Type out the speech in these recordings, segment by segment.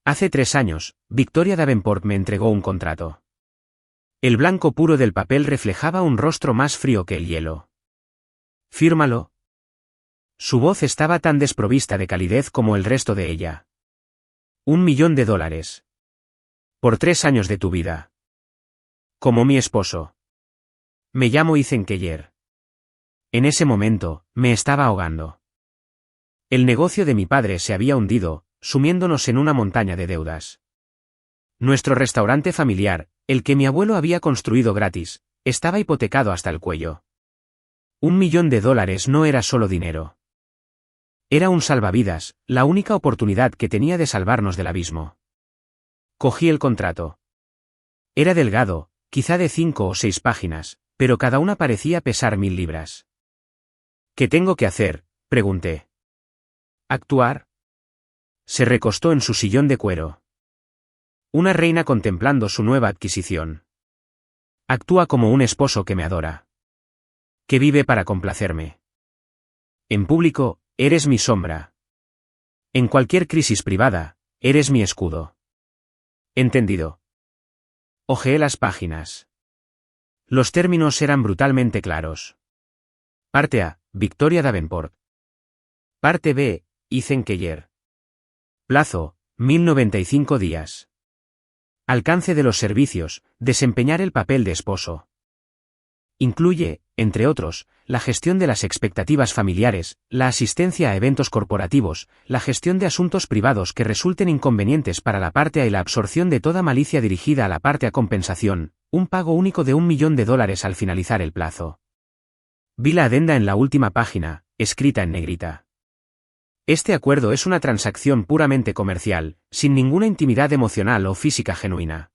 Hace 3 años, Victoria Davenport me entregó un contrato. El blanco puro del papel reflejaba un rostro más frío que el hielo. «Fírmalo». Su voz estaba tan desprovista de calidez como el resto de ella. $1 millón. Por 3 años de tu vida. Como mi esposo. Me llamo Ethan Keller. En ese momento, me estaba ahogando. El negocio de mi padre se había hundido, sumiéndonos en una montaña de deudas. Nuestro restaurante familiar, el que mi abuelo había construido gratis, estaba hipotecado hasta el cuello. $1 millón no era solo dinero. Era un salvavidas, la única oportunidad que tenía de salvarnos del abismo. Cogí el contrato. Era delgado, quizá de 5 o 6 páginas, pero cada una parecía pesar 1000 libras. ¿Qué tengo que hacer?, pregunté. ¿Actuar? Se recostó en su sillón de cuero. Una reina contemplando su nueva adquisición. Actúa como un esposo que me adora. Que vive para complacerme. En público, eres mi sombra. En cualquier crisis privada, eres mi escudo. Entendido. Hojeé las páginas. Los términos eran brutalmente claros. Parte A, Victoria Davenport. Parte B, Ethan Keller. Plazo, 1095 días. Alcance de los servicios, desempeñar el papel de esposo. Incluye, entre otros, la gestión de las expectativas familiares, la asistencia a eventos corporativos, la gestión de asuntos privados que resulten inconvenientes para la parte A y la absorción de toda malicia dirigida a la parte A. Compensación, un pago único de $1 millón al finalizar el plazo. Vi la adenda en la última página, escrita en negrita. Este acuerdo es una transacción puramente comercial, sin ninguna intimidad emocional o física genuina.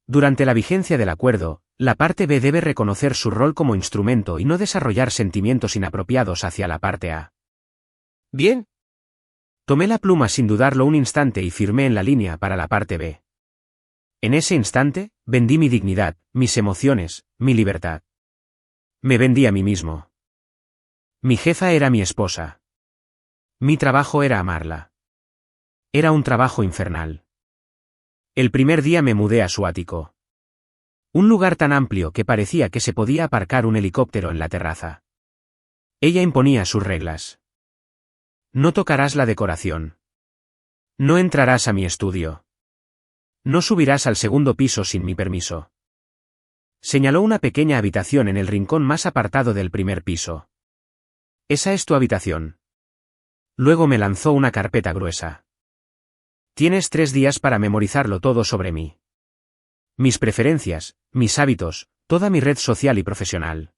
Durante la vigencia del acuerdo, la parte B debe reconocer su rol como instrumento y no desarrollar sentimientos inapropiados hacia la parte A. Bien. Tomé la pluma sin dudarlo un instante y firmé en la línea para la parte B. En ese instante, vendí mi dignidad, mis emociones, mi libertad. Me vendí a mí mismo. Mi jefa era mi esposa. Mi trabajo era amarla. Era un trabajo infernal. El primer día me mudé a su ático. Un lugar tan amplio que parecía que se podía aparcar un helicóptero en la terraza. Ella imponía sus reglas. No tocarás la decoración. No entrarás a mi estudio. No subirás al segundo piso sin mi permiso. Señaló una pequeña habitación en el rincón más apartado del primer piso. Esa es tu habitación. Luego me lanzó una carpeta gruesa. Tienes 3 días para memorizarlo todo sobre mí. Mis preferencias, mis hábitos, toda mi red social y profesional.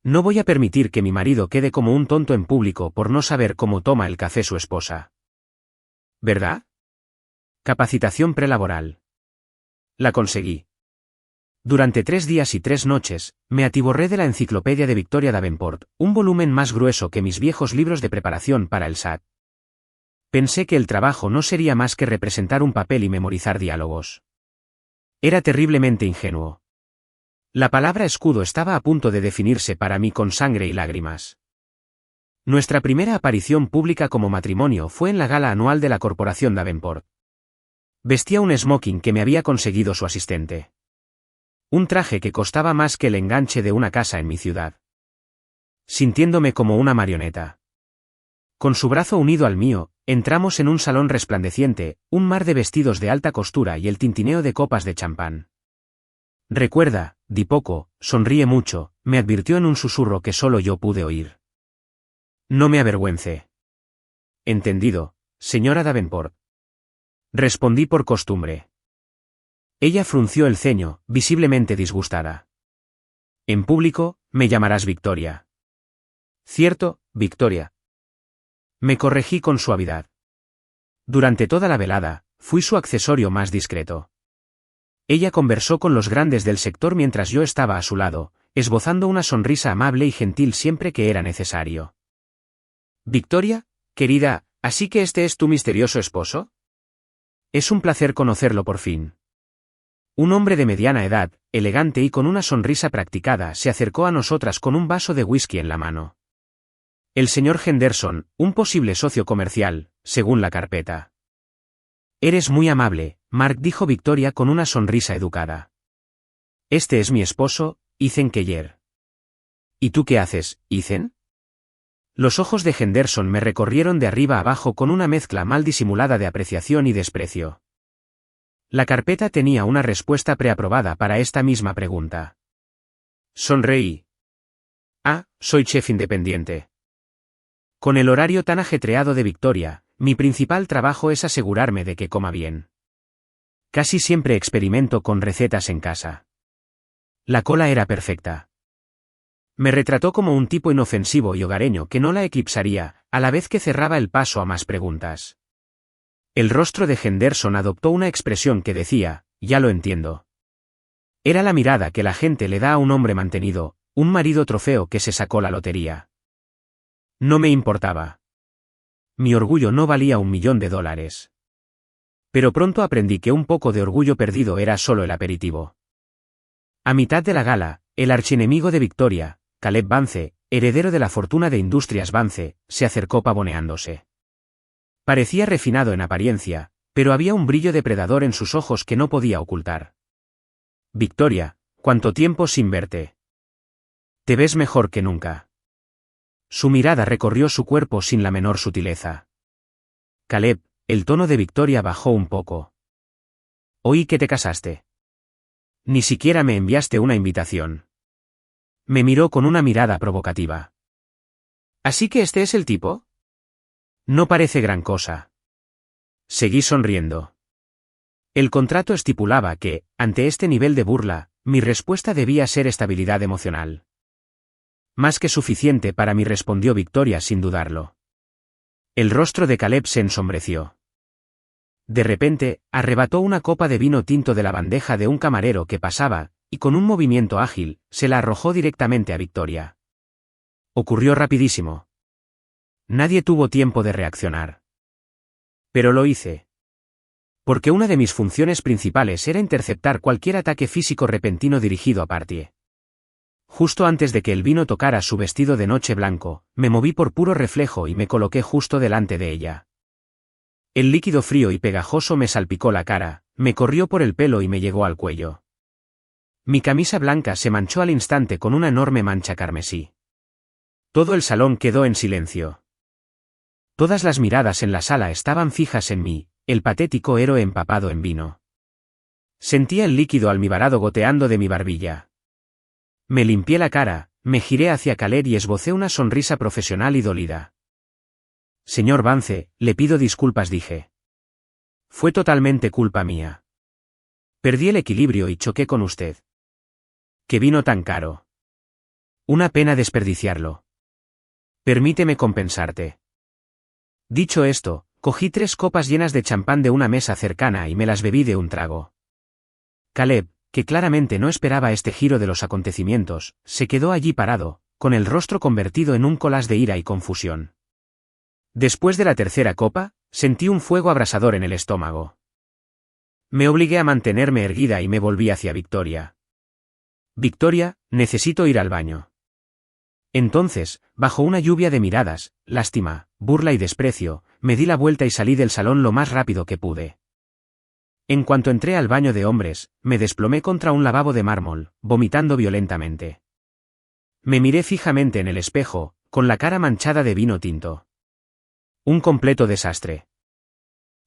No voy a permitir que mi marido quede como un tonto en público por no saber cómo toma el café su esposa. ¿Verdad? Capacitación prelaboral. La conseguí. Durante 3 días y 3 noches, me atiborré de la enciclopedia de Victoria Davenport, un volumen más grueso que mis viejos libros de preparación para el SAT. Pensé que el trabajo no sería más que representar un papel y memorizar diálogos. Era terriblemente ingenuo. La palabra escudo estaba a punto de definirse para mí con sangre y lágrimas. Nuestra primera aparición pública como matrimonio fue en la gala anual de la corporación Davenport. Vestía un smoking que me había conseguido su asistente. Un traje que costaba más que el enganche de una casa en mi ciudad. Sintiéndome como una marioneta. Con su brazo unido al mío, entramos en un salón resplandeciente, un mar de vestidos de alta costura y el tintineo de copas de champán. Recuerda, di poco, sonríe mucho, me advirtió en un susurro que solo yo pude oír. No me avergüence. Entendido, señora Davenport. Respondí por costumbre. Ella frunció el ceño, visiblemente disgustada. En público, me llamarás Victoria. Cierto, Victoria. Me corregí con suavidad. Durante toda la velada, fui su accesorio más discreto. Ella conversó con los grandes del sector mientras yo estaba a su lado, esbozando una sonrisa amable y gentil siempre que era necesario. Victoria, querida, ¿así que este es tu misterioso esposo? Es un placer conocerlo por fin. Un hombre de mediana edad, elegante y con una sonrisa practicada, se acercó a nosotras con un vaso de whisky en la mano. El señor Henderson, un posible socio comercial, según la carpeta. Eres muy amable, Mark, dijo Victoria con una sonrisa educada. Este es mi esposo, Ethan Keller. ¿Y tú qué haces, Ethan? Los ojos de Henderson me recorrieron de arriba a abajo con una mezcla mal disimulada de apreciación y desprecio. La carpeta tenía una respuesta preaprobada para esta misma pregunta. Sonreí. Ah, soy chef independiente. Con el horario tan ajetreado de Victoria, mi principal trabajo es asegurarme de que coma bien. Casi siempre experimento con recetas en casa. La cola era perfecta. Me retrató como un tipo inofensivo y hogareño que no la eclipsaría, a la vez que cerraba el paso a más preguntas. El rostro de Henderson adoptó una expresión que decía, ya lo entiendo. Era la mirada que la gente le da a un hombre mantenido, un marido trofeo que se sacó la lotería. No me importaba. Mi orgullo no valía $1.000.000. Pero pronto aprendí que un poco de orgullo perdido era solo el aperitivo. A mitad de la gala, el archienemigo de Victoria, Caleb Vance, heredero de la fortuna de Industrias Vance, se acercó pavoneándose. Parecía refinado en apariencia, pero había un brillo depredador en sus ojos que no podía ocultar. Victoria, ¿cuánto tiempo sin verte? Te ves mejor que nunca. Su mirada recorrió su cuerpo sin la menor sutileza. Caleb, el tono de Victoria bajó un poco. Oí que te casaste. Ni siquiera me enviaste una invitación. Me miró con una mirada provocativa. ¿Así que este es el tipo? No parece gran cosa. Seguí sonriendo. El contrato estipulaba que, ante este nivel de burla, mi respuesta debía ser estabilidad emocional. Más que suficiente para mí, respondió Victoria sin dudarlo. El rostro de Caleb se ensombreció. De repente, arrebató una copa de vino tinto de la bandeja de un camarero que pasaba, y con un movimiento ágil, se la arrojó directamente a Victoria. Ocurrió rapidísimo. Nadie tuvo tiempo de reaccionar. Pero lo hice. Porque una de mis funciones principales era interceptar cualquier ataque físico repentino dirigido a Partie. Justo antes de que el vino tocara su vestido de noche blanco, me moví por puro reflejo y me coloqué justo delante de ella. El líquido frío y pegajoso me salpicó la cara, me corrió por el pelo y me llegó al cuello. Mi camisa blanca se manchó al instante con una enorme mancha carmesí. Todo el salón quedó en silencio. Todas las miradas en la sala estaban fijas en mí, el patético héroe empapado en vino. Sentía el líquido almibarado goteando de mi barbilla. Me limpié la cara, me giré hacia Caleb y esbocé una sonrisa profesional y dolida. Señor Vance, le pido disculpas, dije. Fue totalmente culpa mía. Perdí el equilibrio y choqué con usted. ¡Qué vino tan caro! Una pena desperdiciarlo. Permíteme compensarte. Dicho esto, cogí 3 copas llenas de champán de una mesa cercana y me las bebí de un trago. Caleb, que claramente no esperaba este giro de los acontecimientos, se quedó allí parado, con el rostro convertido en un collage de ira y confusión. Después de la tercera copa, sentí un fuego abrasador en el estómago. Me obligué a mantenerme erguida y me volví hacia Victoria. Victoria, necesito ir al baño. Entonces, bajo una lluvia de miradas, lástima, burla y desprecio, me di la vuelta y salí del salón lo más rápido que pude. En cuanto entré al baño de hombres, me desplomé contra un lavabo de mármol, vomitando violentamente. Me miré fijamente en el espejo, con la cara manchada de vino tinto. Un completo desastre.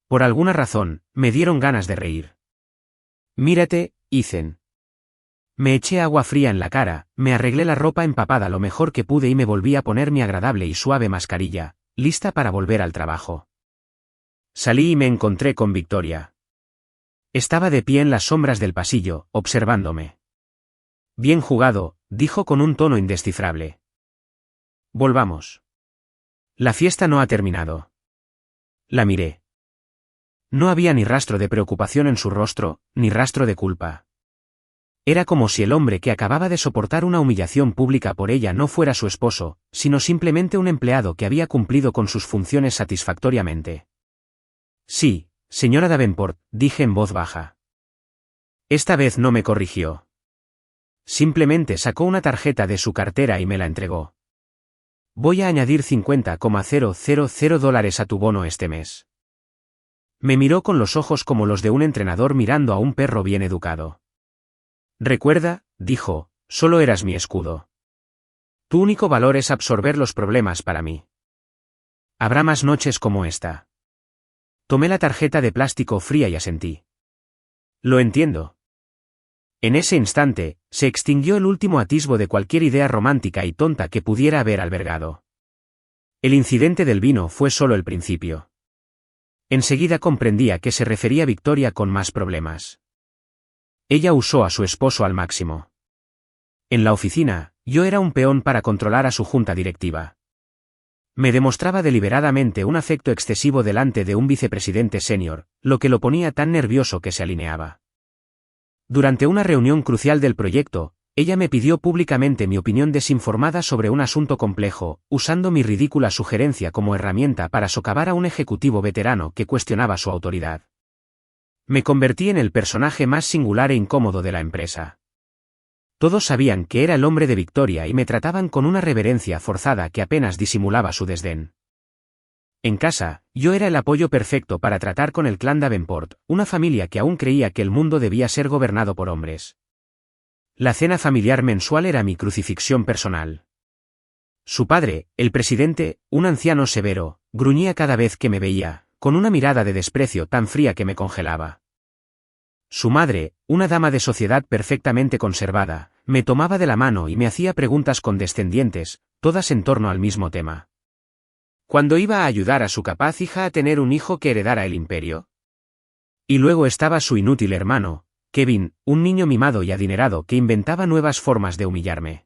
Por alguna razón, me dieron ganas de reír. Mírate, Ethan. Me eché agua fría en la cara, me arreglé la ropa empapada lo mejor que pude y me volví a poner mi agradable y suave mascarilla, lista para volver al trabajo. Salí y me encontré con Victoria. Estaba de pie en las sombras del pasillo, observándome. Bien jugado, dijo con un tono indescifrable. Volvamos. La fiesta no ha terminado. La miré. No había ni rastro de preocupación en su rostro, ni rastro de culpa. Era como si el hombre que acababa de soportar una humillación pública por ella no fuera su esposo, sino simplemente un empleado que había cumplido con sus funciones satisfactoriamente. Sí, señora Davenport, dije en voz baja. Esta vez no me corrigió. Simplemente sacó una tarjeta de su cartera y me la entregó. Voy a añadir $50,000 a tu bono este mes. Me miró con los ojos como los de un entrenador mirando a un perro bien educado. Recuerda, dijo, solo eras mi escudo. Tu único valor es absorber los problemas para mí. Habrá más noches como esta. Tomé la tarjeta de plástico fría y asentí. Lo entiendo. En ese instante, se extinguió el último atisbo de cualquier idea romántica y tonta que pudiera haber albergado. El incidente del vino fue solo el principio. Enseguida comprendí a qué se refería Victoria con más problemas. Ella usó a su esposo al máximo. En la oficina, yo era un peón para controlar a su junta directiva. Me demostraba deliberadamente un afecto excesivo delante de un vicepresidente senior, lo que lo ponía tan nervioso que se alineaba. Durante una reunión crucial del proyecto, ella me pidió públicamente mi opinión desinformada sobre un asunto complejo, usando mi ridícula sugerencia como herramienta para socavar a un ejecutivo veterano que cuestionaba su autoridad. Me convertí en el personaje más singular e incómodo de la empresa. Todos sabían que era el hombre de Victoria y me trataban con una reverencia forzada que apenas disimulaba su desdén. En casa, yo era el apoyo perfecto para tratar con el clan Davenport, una familia que aún creía que el mundo debía ser gobernado por hombres. La cena familiar mensual era mi crucifixión personal. Su padre, el presidente, un anciano severo, gruñía cada vez que me veía, con una mirada de desprecio tan fría que me congelaba. Su madre, una dama de sociedad perfectamente conservada, me tomaba de la mano y me hacía preguntas condescendientes, todas en torno al mismo tema. ¿Cuándo iba a ayudar a su capaz hija a tener un hijo que heredara el imperio? Y luego estaba su inútil hermano, Kevin, un niño mimado y adinerado que inventaba nuevas formas de humillarme.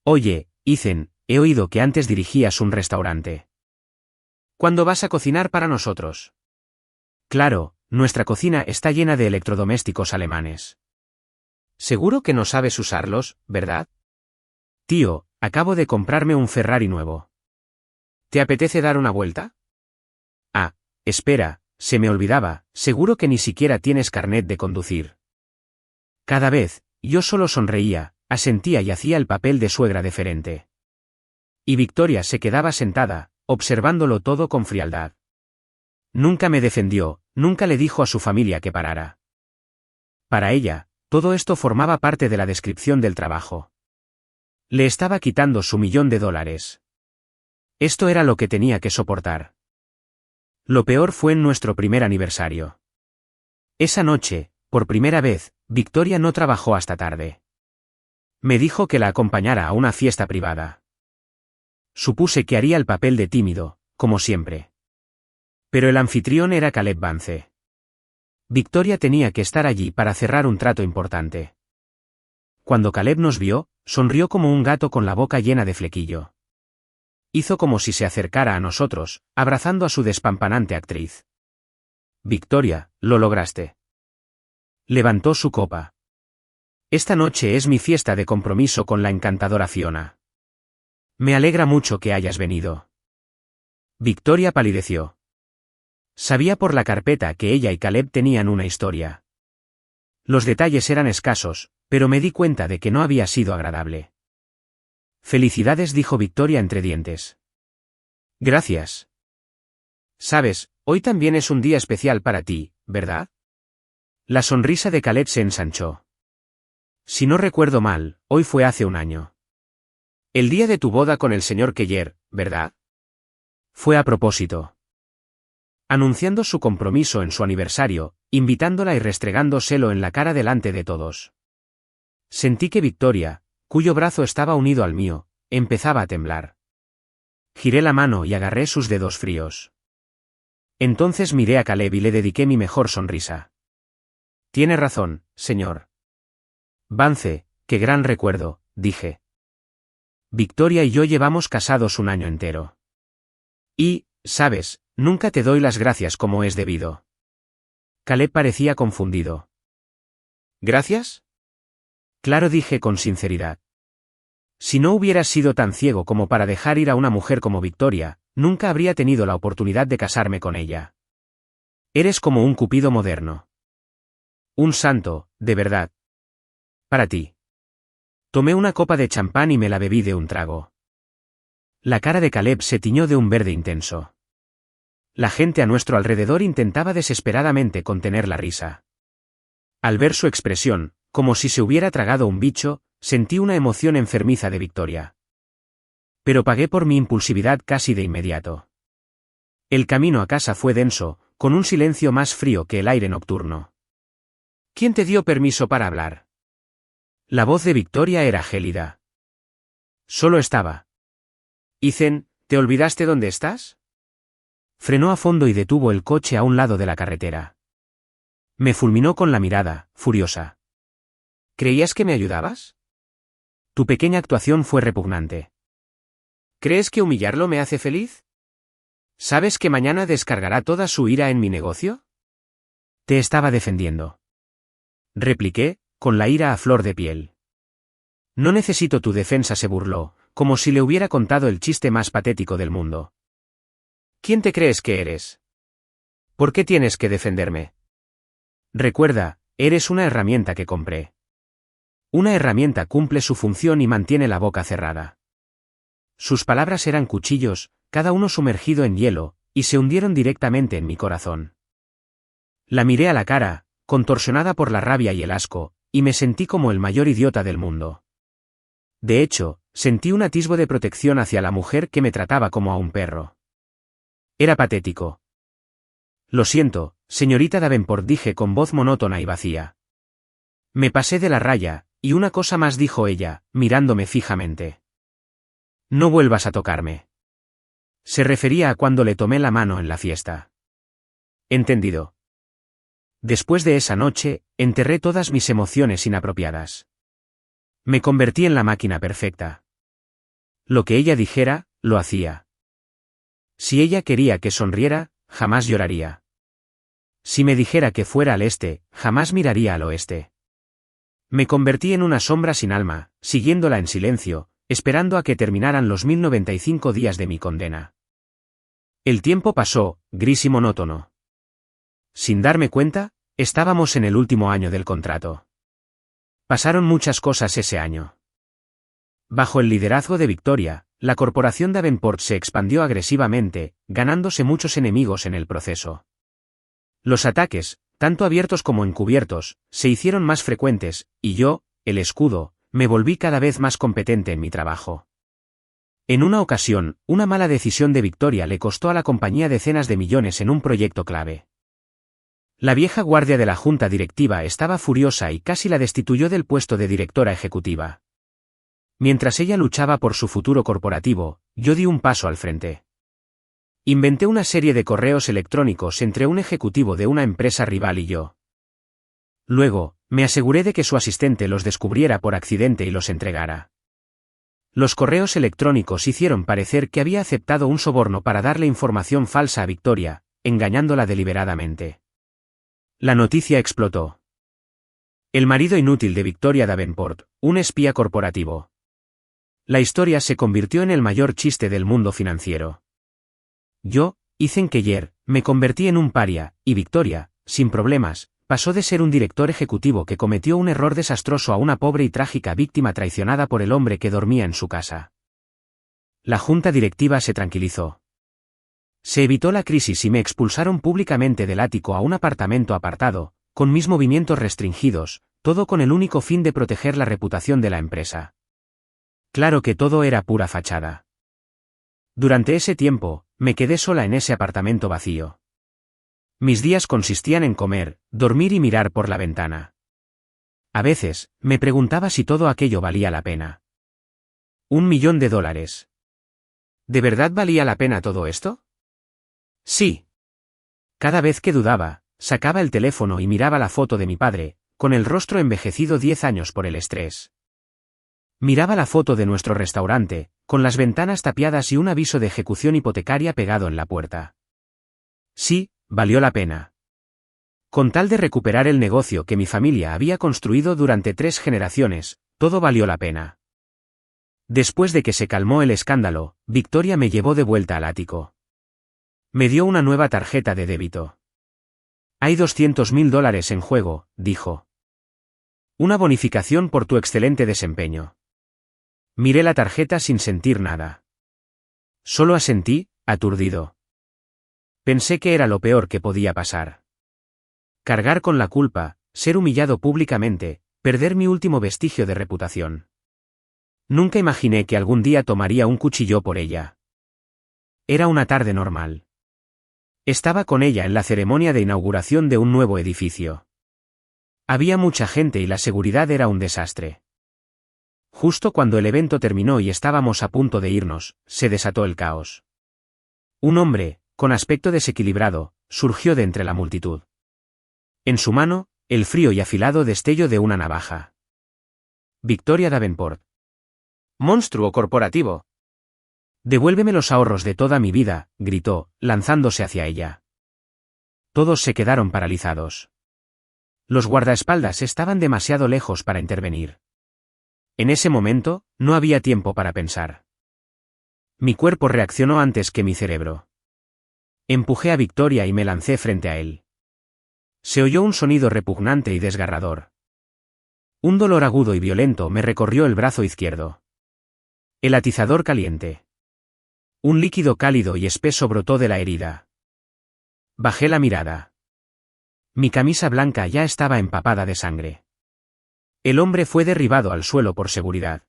Oye, Ethan, he oído que antes dirigías un restaurante. ¿Cuándo vas a cocinar para nosotros? Claro, nuestra cocina está llena de electrodomésticos alemanes. Seguro que no sabes usarlos, ¿verdad? Tío, acabo de comprarme un Ferrari nuevo. ¿Te apetece dar una vuelta? Ah, espera, se me olvidaba, seguro que ni siquiera tienes carnet de conducir. Cada vez, yo solo sonreía, asentía y hacía el papel de suegra deferente. Y Victoria se quedaba sentada, observándolo todo con frialdad. Nunca me defendió, nunca le dijo a su familia que parara. Para ella, todo esto formaba parte de la descripción del trabajo. Le estaba quitando su $1.000.000. Esto era lo que tenía que soportar. Lo peor fue en nuestro primer aniversario. Esa noche, por primera vez, Victoria no trabajó hasta tarde. Me dijo que la acompañara a una fiesta privada. Supuse que haría el papel de tímido, como siempre. Pero el anfitrión era Caleb Vance. Victoria tenía que estar allí para cerrar un trato importante. Cuando Caleb nos vio, sonrió como un gato con la boca llena de flequillo. Hizo como si se acercara a nosotros, abrazando a su despampanante actriz. Victoria, lo lograste. Levantó su copa. Esta noche es mi fiesta de compromiso con la encantadora Fiona. Me alegra mucho que hayas venido. Victoria palideció. Sabía por la carpeta que ella y Caleb tenían una historia. Los detalles eran escasos, pero me di cuenta de que no había sido agradable. Felicidades, dijo Victoria entre dientes. Gracias. Sabes, hoy también es un día especial para ti, ¿verdad? La sonrisa de Caleb se ensanchó. Si no recuerdo mal, hoy fue hace un año. El día de tu boda con el señor Keller, ¿verdad? Fue a propósito. Anunciando su compromiso en su aniversario, invitándola y restregándoselo en la cara delante de todos. Sentí que Victoria, cuyo brazo estaba unido al mío, empezaba a temblar. Giré la mano y agarré sus dedos fríos. Entonces miré a Caleb y le dediqué mi mejor sonrisa. Tiene razón, señor. Vance, qué gran recuerdo, dije. Victoria y yo llevamos casados un año entero. Y, sabes, nunca te doy las gracias como es debido. Caleb parecía confundido. ¿Gracias? Claro, dije con sinceridad. Si no hubieras sido tan ciego como para dejar ir a una mujer como Victoria, nunca habría tenido la oportunidad de casarme con ella. Eres como un cupido moderno. Un santo, de verdad. Para ti. Tomé una copa de champán y me la bebí de un trago. La cara de Caleb se tiñó de un verde intenso. la gente a nuestro alrededor intentaba desesperadamente contener la risa. Al ver su expresión, como si se hubiera tragado un bicho, sentí una emoción enfermiza de victoria. Pero pagué por mi impulsividad casi de inmediato. El camino a casa fue denso, con un silencio más frío que el aire nocturno. ¿Quién te dio permiso para hablar? La voz de Victoria era gélida. Solo estaba. Ethan, ¿te olvidaste dónde estás? Frenó a fondo y detuvo el coche a un lado de la carretera. Me fulminó con la mirada, furiosa. ¿Creías que me ayudabas? Tu pequeña actuación fue repugnante. ¿Crees que humillarlo me hace feliz? ¿Sabes que mañana descargará toda su ira en mi negocio? Te estaba defendiendo. Repliqué, con la ira a flor de piel. No necesito tu defensa, se burló, como si le hubiera contado el chiste más patético del mundo. ¿Quién te crees que eres? ¿Por qué tienes que defenderme? Recuerda, eres una herramienta que compré. Una herramienta cumple su función y mantiene la boca cerrada. Sus palabras eran cuchillos, cada uno sumergido en hielo, y se hundieron directamente en mi corazón. La miré a la cara, contorsionada por la rabia y el asco, y me sentí como el mayor idiota del mundo. De hecho, sentí un atisbo de protección hacia la mujer que me trataba como a un perro. Era patético. Lo siento, señorita Davenport, dije con voz monótona y vacía. Me pasé de la raya, y una cosa más, dijo ella, mirándome fijamente. No vuelvas a tocarme. Se refería a cuando le tomé la mano en la fiesta. Entendido. Después de esa noche, enterré todas mis emociones inapropiadas. Me convertí en la máquina perfecta. Lo que ella dijera, lo hacía. Si ella quería que sonriera, jamás lloraría. Si me dijera que fuera al este, jamás miraría al oeste. Me convertí en una sombra sin alma, siguiéndola en silencio, esperando a que terminaran los 1095 días de mi condena. El tiempo pasó, gris y monótono. Sin darme cuenta, estábamos en el último año del contrato. Pasaron muchas cosas ese año. Bajo el liderazgo de Victoria, la corporación Davenport se expandió agresivamente, ganándose muchos enemigos en el proceso. Los ataques, tanto abiertos como encubiertos, se hicieron más frecuentes, y yo, el escudo, me volví cada vez más competente en mi trabajo. En una ocasión, una mala decisión de Victoria le costó a la compañía decenas de millones en un proyecto clave. La vieja guardia de la junta directiva estaba furiosa y casi la destituyó del puesto de directora ejecutiva. Mientras ella luchaba por su futuro corporativo, yo di un paso al frente. Inventé una serie de correos electrónicos entre un ejecutivo de una empresa rival y yo. Luego, me aseguré de que su asistente los descubriera por accidente y los entregara. Los correos electrónicos hicieron parecer que había aceptado un soborno para darle información falsa a Victoria, engañándola deliberadamente. La noticia explotó. El marido inútil de Victoria Davenport, un espía corporativo. La historia se convirtió en el mayor chiste del mundo financiero. Yo, Ethan Keller, me convertí en un paria, y Victoria, sin problemas, pasó de ser un director ejecutivo que cometió un error desastroso a una pobre y trágica víctima traicionada por el hombre que dormía en su casa. La junta directiva se tranquilizó. Se evitó la crisis y me expulsaron públicamente del ático a un apartamento apartado, con mis movimientos restringidos, todo con el único fin de proteger la reputación de la empresa. Claro que todo era pura fachada. Durante ese tiempo, me quedé sola en ese apartamento vacío. Mis días consistían en comer, dormir y mirar por la ventana. A veces, me preguntaba si todo aquello valía la pena. $1.000.000. ¿De verdad valía la pena todo esto? Sí. Cada vez que dudaba, sacaba el teléfono y miraba la foto de mi padre, con el rostro envejecido 10 años por el estrés. Miraba la foto de nuestro restaurante, con las ventanas tapiadas y un aviso de ejecución hipotecaria pegado en la puerta. Sí, valió la pena. Con tal de recuperar el negocio que mi familia había construido durante 3 generaciones, todo valió la pena. Después de que se calmó el escándalo, Victoria me llevó de vuelta al ático. Me dio una nueva tarjeta de débito. Hay $200.000 en juego, dijo. Una bonificación por tu excelente desempeño. Miré la tarjeta sin sentir nada. Solo asentí, aturdido. Pensé que era lo peor que podía pasar. Cargar con la culpa, ser humillado públicamente, perder mi último vestigio de reputación. Nunca imaginé que algún día tomaría un cuchillo por ella. Era una tarde normal. Estaba con ella en la ceremonia de inauguración de un nuevo edificio. Había mucha gente y la seguridad era un desastre. Justo cuando el evento terminó y estábamos a punto de irnos, se desató el caos. Un hombre, con aspecto desequilibrado, surgió de entre la multitud. En su mano, el frío y afilado destello de una navaja. Victoria Davenport. Monstruo corporativo. Devuélveme los ahorros de toda mi vida, gritó, lanzándose hacia ella. Todos se quedaron paralizados. Los guardaespaldas estaban demasiado lejos para intervenir. En ese momento, no había tiempo para pensar. Mi cuerpo reaccionó antes que mi cerebro. Empujé a Victoria y me lancé frente a él. Se oyó un sonido repugnante y desgarrador. Un dolor agudo y violento me recorrió el brazo izquierdo. El atizador caliente. Un líquido cálido y espeso brotó de la herida. Bajé la mirada. Mi camisa blanca ya estaba empapada de sangre. El hombre fue derribado al suelo por seguridad.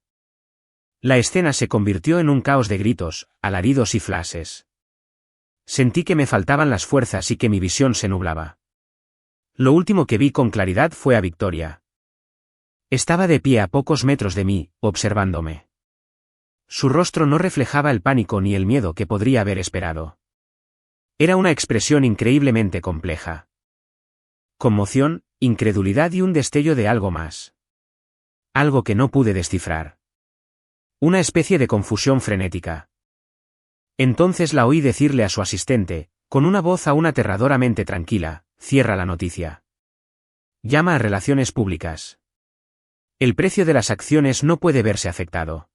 La escena se convirtió en un caos de gritos, alaridos y flashes. Sentí que me faltaban las fuerzas y que mi visión se nublaba. Lo último que vi con claridad fue a Victoria. Estaba de pie a pocos metros de mí, observándome. Su rostro no reflejaba el pánico ni el miedo que podría haber esperado. Era una expresión increíblemente compleja. Conmoción, incredulidad y un destello de algo más. Algo que no pude descifrar. Una especie de confusión frenética. Entonces la oí decirle a su asistente, con una voz aún aterradoramente tranquila, cierra la noticia. Llama a Relaciones Públicas. El precio de las acciones no puede verse afectado.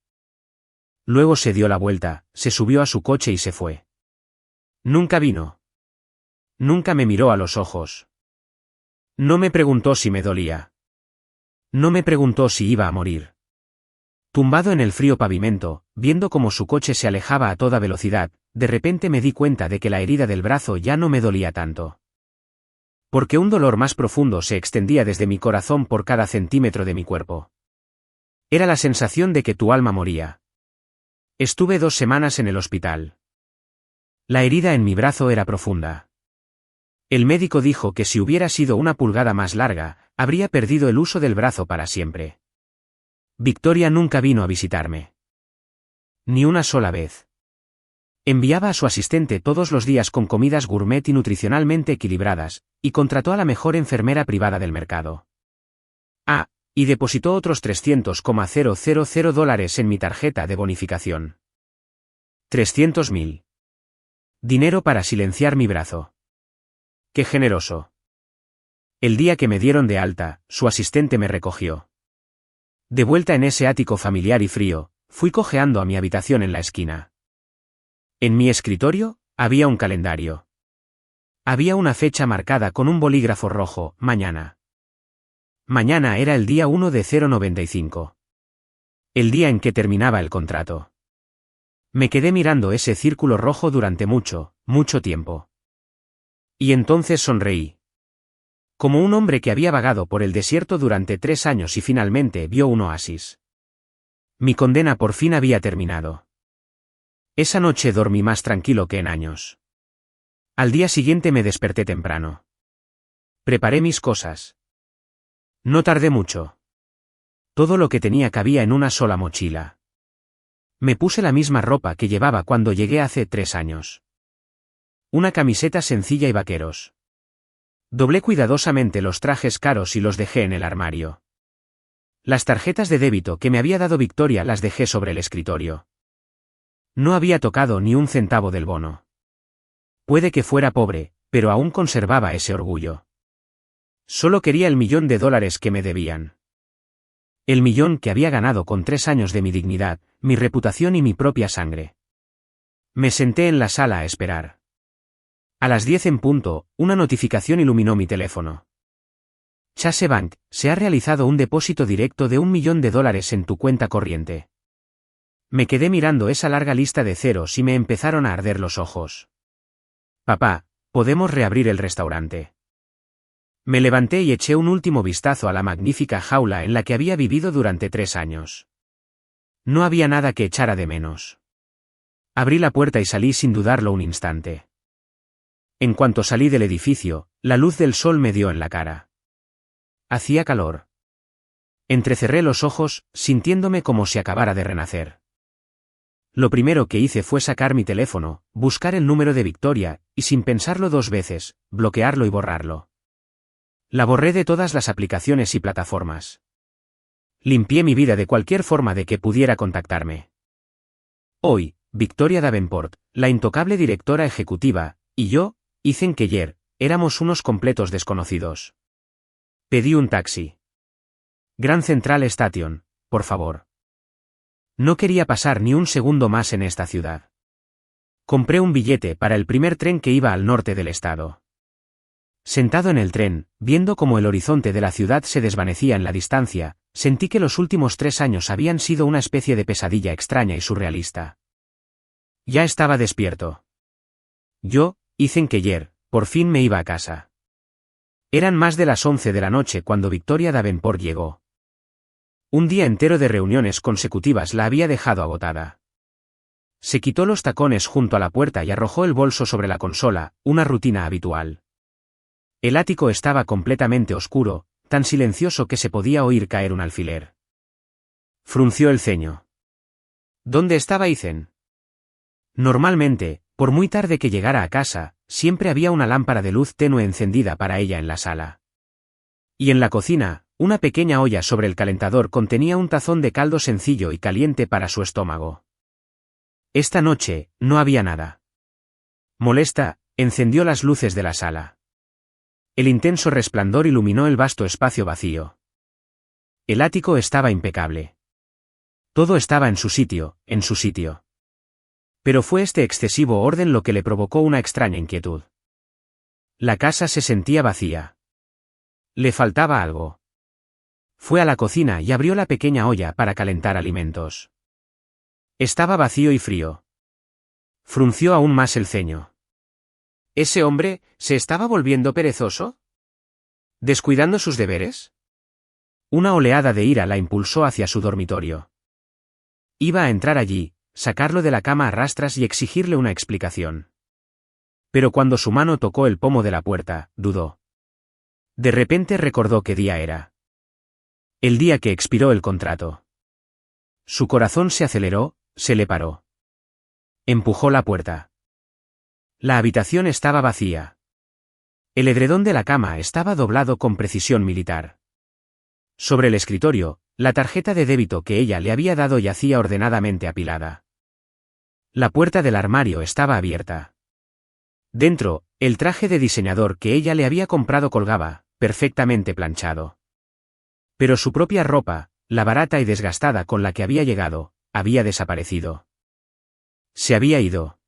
Luego se dio la vuelta, se subió a su coche y se fue. Nunca vino. Nunca me miró a los ojos. No me preguntó si me dolía. No me preguntó si iba a morir. Tumbado en el frío pavimento, viendo cómo su coche se alejaba a toda velocidad, de repente me di cuenta de que la herida del brazo ya no me dolía tanto. Porque un dolor más profundo se extendía desde mi corazón por cada centímetro de mi cuerpo. Era la sensación de que tu alma moría. Estuve 2 semanas en el hospital. La herida en mi brazo era profunda. El médico dijo que si hubiera sido una pulgada más larga, habría perdido el uso del brazo para siempre. Victoria nunca vino a visitarme. Ni una sola vez. Enviaba a su asistente todos los días con comidas gourmet y nutricionalmente equilibradas, y contrató a la mejor enfermera privada del mercado. Y depositó otros $300,000 en mi tarjeta de bonificación. 300.000. Dinero para silenciar mi brazo. ¡Qué generoso! El día que me dieron de alta, su asistente me recogió. De vuelta en ese ático familiar y frío, fui cojeando a mi habitación en la esquina. En mi escritorio, había un calendario. Había una fecha marcada con un bolígrafo rojo, mañana. Mañana era el día 1 de 095. El día en que terminaba el contrato. Me quedé mirando ese círculo rojo durante mucho, mucho tiempo. Y entonces sonreí. Como un hombre que había vagado por el desierto durante 3 años y finalmente vio un oasis. Mi condena por fin había terminado. Esa noche dormí más tranquilo que en años. Al día siguiente me desperté temprano. Preparé mis cosas. No tardé mucho. Todo lo que tenía cabía en una sola mochila. Me puse la misma ropa que llevaba cuando llegué hace 3 años. Una camiseta sencilla y vaqueros. Doblé cuidadosamente los trajes caros y los dejé en el armario. Las tarjetas de débito que me había dado Victoria las dejé sobre el escritorio. No había tocado ni un centavo del bono. Puede que fuera pobre, pero aún conservaba ese orgullo. Solo quería el $1.000.000 que me debían. El millón que había ganado con 3 años de mi dignidad, mi reputación y mi propia sangre. Me senté en la sala a esperar. A las 10 en punto, una notificación iluminó mi teléfono. Chase Bank, se ha realizado un depósito directo de $1.000.000 en tu cuenta corriente. Me quedé mirando esa larga lista de ceros y me empezaron a arder los ojos. Papá, podemos reabrir el restaurante. Me levanté y eché un último vistazo a la magnífica jaula en la que había vivido durante 3 años. No había nada que echara de menos. Abrí la puerta y salí sin dudarlo un instante. En cuanto salí del edificio, la luz del sol me dio en la cara. Hacía calor. Entrecerré los ojos, sintiéndome como si acabara de renacer. Lo primero que hice fue sacar mi teléfono, buscar el número de Victoria, y sin pensarlo 2 veces, bloquearlo y borrarlo. La borré de todas las aplicaciones y plataformas. Limpié mi vida de cualquier forma de que pudiera contactarme. Hoy, Victoria Davenport, la intocable directora ejecutiva, y yo, Ethan Keller, éramos unos completos desconocidos. Pedí un taxi. Grand Central Station, por favor. No quería pasar ni un segundo más en esta ciudad. Compré un billete para el primer tren que iba al norte del estado. Sentado en el tren, viendo cómo el horizonte de la ciudad se desvanecía en la distancia, sentí que los últimos 3 años habían sido una especie de pesadilla extraña y surrealista. Ya estaba despierto. Yo, Ethan Keller, por fin me iba a casa. Eran más de las 11 de la noche cuando Victoria Davenport llegó. Un día entero de reuniones consecutivas la había dejado agotada. Se quitó los tacones junto a la puerta y arrojó el bolso sobre la consola, una rutina habitual. El ático estaba completamente oscuro, tan silencioso que se podía oír caer un alfiler. Frunció el ceño. ¿Dónde estaba Ethan? Normalmente, por muy tarde que llegara a casa, siempre había una lámpara de luz tenue encendida para ella en la sala. Y en la cocina, una pequeña olla sobre el calentador contenía un tazón de caldo sencillo y caliente para su estómago. Esta noche, no había nada. Molesta, encendió las luces de la sala. El intenso resplandor iluminó el vasto espacio vacío. El ático estaba impecable. Todo estaba en su sitio, en su sitio. Pero fue este excesivo orden lo que le provocó una extraña inquietud. La casa se sentía vacía. Le faltaba algo. Fue a la cocina y abrió la pequeña olla para calentar alimentos. Estaba vacío y frío. Frunció aún más el ceño. ¿Ese hombre se estaba volviendo perezoso? ¿Descuidando sus deberes? Una oleada de ira la impulsó hacia su dormitorio. Iba a entrar allí, sacarlo de la cama a rastras y exigirle una explicación. Pero cuando su mano tocó el pomo de la puerta, dudó. De repente recordó qué día era. El día que expiró el contrato. Su corazón se aceleró, se le paró. Empujó la puerta. La habitación estaba vacía. El edredón de la cama estaba doblado con precisión militar. Sobre el escritorio, la tarjeta de débito que ella le había dado yacía ordenadamente apilada. La puerta del armario estaba abierta. Dentro, el traje de diseñador que ella le había comprado colgaba, perfectamente planchado. Pero su propia ropa, la barata y desgastada con la que había llegado, había desaparecido. Se había ido.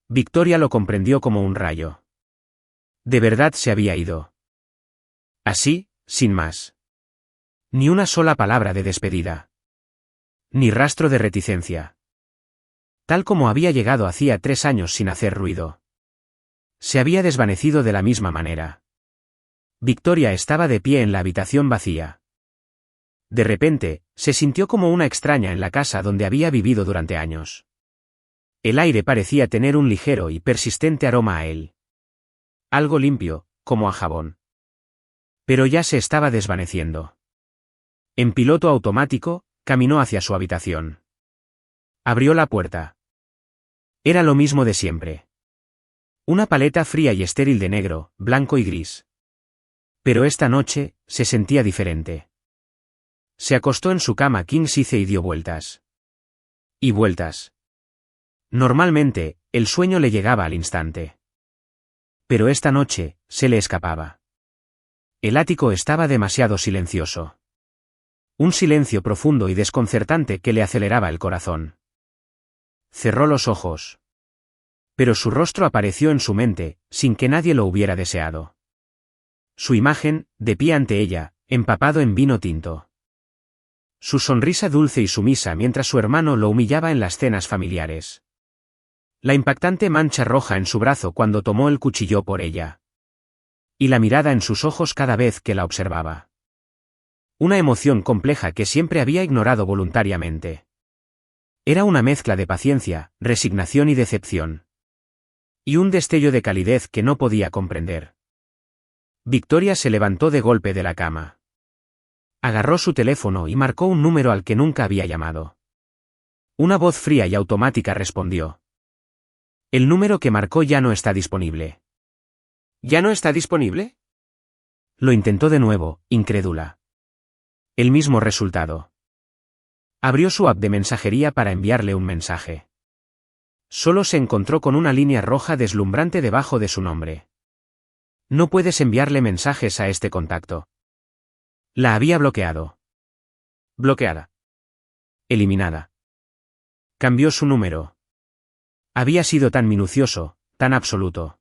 Victoria lo comprendió como un rayo. De verdad se había ido. Así, sin más. Ni una sola palabra de despedida. Ni rastro de reticencia. Tal como había llegado hacía 3 años sin hacer ruido. Se había desvanecido de la misma manera. Victoria estaba de pie en la habitación vacía. De repente, se sintió como una extraña en la casa donde había vivido durante años. El aire parecía tener un ligero y persistente aroma a él. Algo limpio, como a jabón. Pero ya se estaba desvaneciendo. En piloto automático, caminó hacia su habitación. Abrió la puerta. Era lo mismo de siempre. Una paleta fría y estéril de negro, blanco y gris. Pero esta noche, se sentía diferente. Se acostó en su cama king size y dio vueltas. Y vueltas. Normalmente, el sueño le llegaba al instante. Pero esta noche, se le escapaba. El ático estaba demasiado silencioso. Un silencio profundo y desconcertante que le aceleraba el corazón. Cerró los ojos. Pero su rostro apareció en su mente, sin que nadie lo hubiera deseado. Su imagen, de pie ante ella, empapado en vino tinto. Su sonrisa dulce y sumisa mientras su hermano lo humillaba en las cenas familiares. La impactante mancha roja en su brazo cuando tomó el cuchillo por ella. Y la mirada en sus ojos cada vez que la observaba. Una emoción compleja que siempre había ignorado voluntariamente. Era una mezcla de paciencia, resignación y decepción. Y un destello de calidez que no podía comprender. Victoria se levantó de golpe de la cama. Agarró su teléfono y marcó un número al que nunca había llamado. Una voz fría y automática respondió. El número que marcó ya no está disponible. ¿Ya no está disponible? Lo intentó de nuevo, incrédula. El mismo resultado. Abrió su app de mensajería para enviarle un mensaje. Solo se encontró con una línea roja deslumbrante debajo de su nombre. No puedes enviarle mensajes a este contacto. La había bloqueado. Bloqueada. Eliminada. Cambió su número. Había sido tan minucioso, tan absoluto.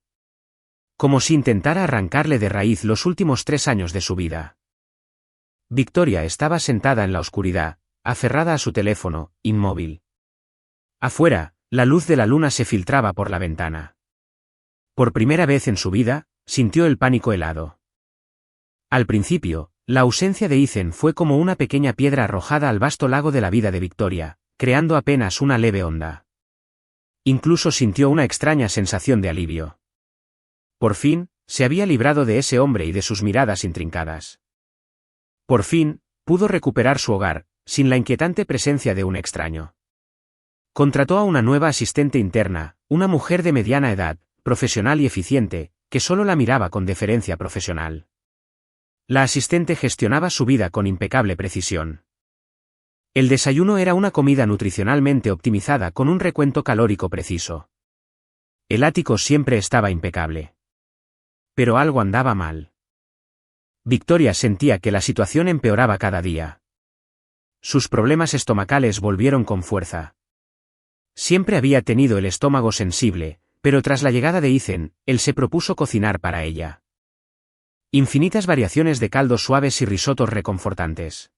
Como si intentara arrancarle de raíz los últimos 3 años de su vida. Victoria estaba sentada en la oscuridad, aferrada a su teléfono, inmóvil. Afuera, la luz de la luna se filtraba por la ventana. Por primera vez en su vida, sintió el pánico helado. Al principio, la ausencia de Ethan fue como una pequeña piedra arrojada al vasto lago de la vida de Victoria, creando apenas una leve onda. Incluso sintió una extraña sensación de alivio. Por fin, se había librado de ese hombre y de sus miradas intrincadas. Por fin, pudo recuperar su hogar, sin la inquietante presencia de un extraño. Contrató a una nueva asistente interna, una mujer de mediana edad, profesional y eficiente, que solo la miraba con deferencia profesional. La asistente gestionaba su vida con impecable precisión. El desayuno era una comida nutricionalmente optimizada con un recuento calórico preciso. El ático siempre estaba impecable. Pero algo andaba mal. Victoria sentía que la situación empeoraba cada día. Sus problemas estomacales volvieron con fuerza. Siempre había tenido el estómago sensible, pero tras la llegada de Ethan, él se propuso cocinar para ella. Infinitas variaciones de caldos suaves y risotos reconfortantes.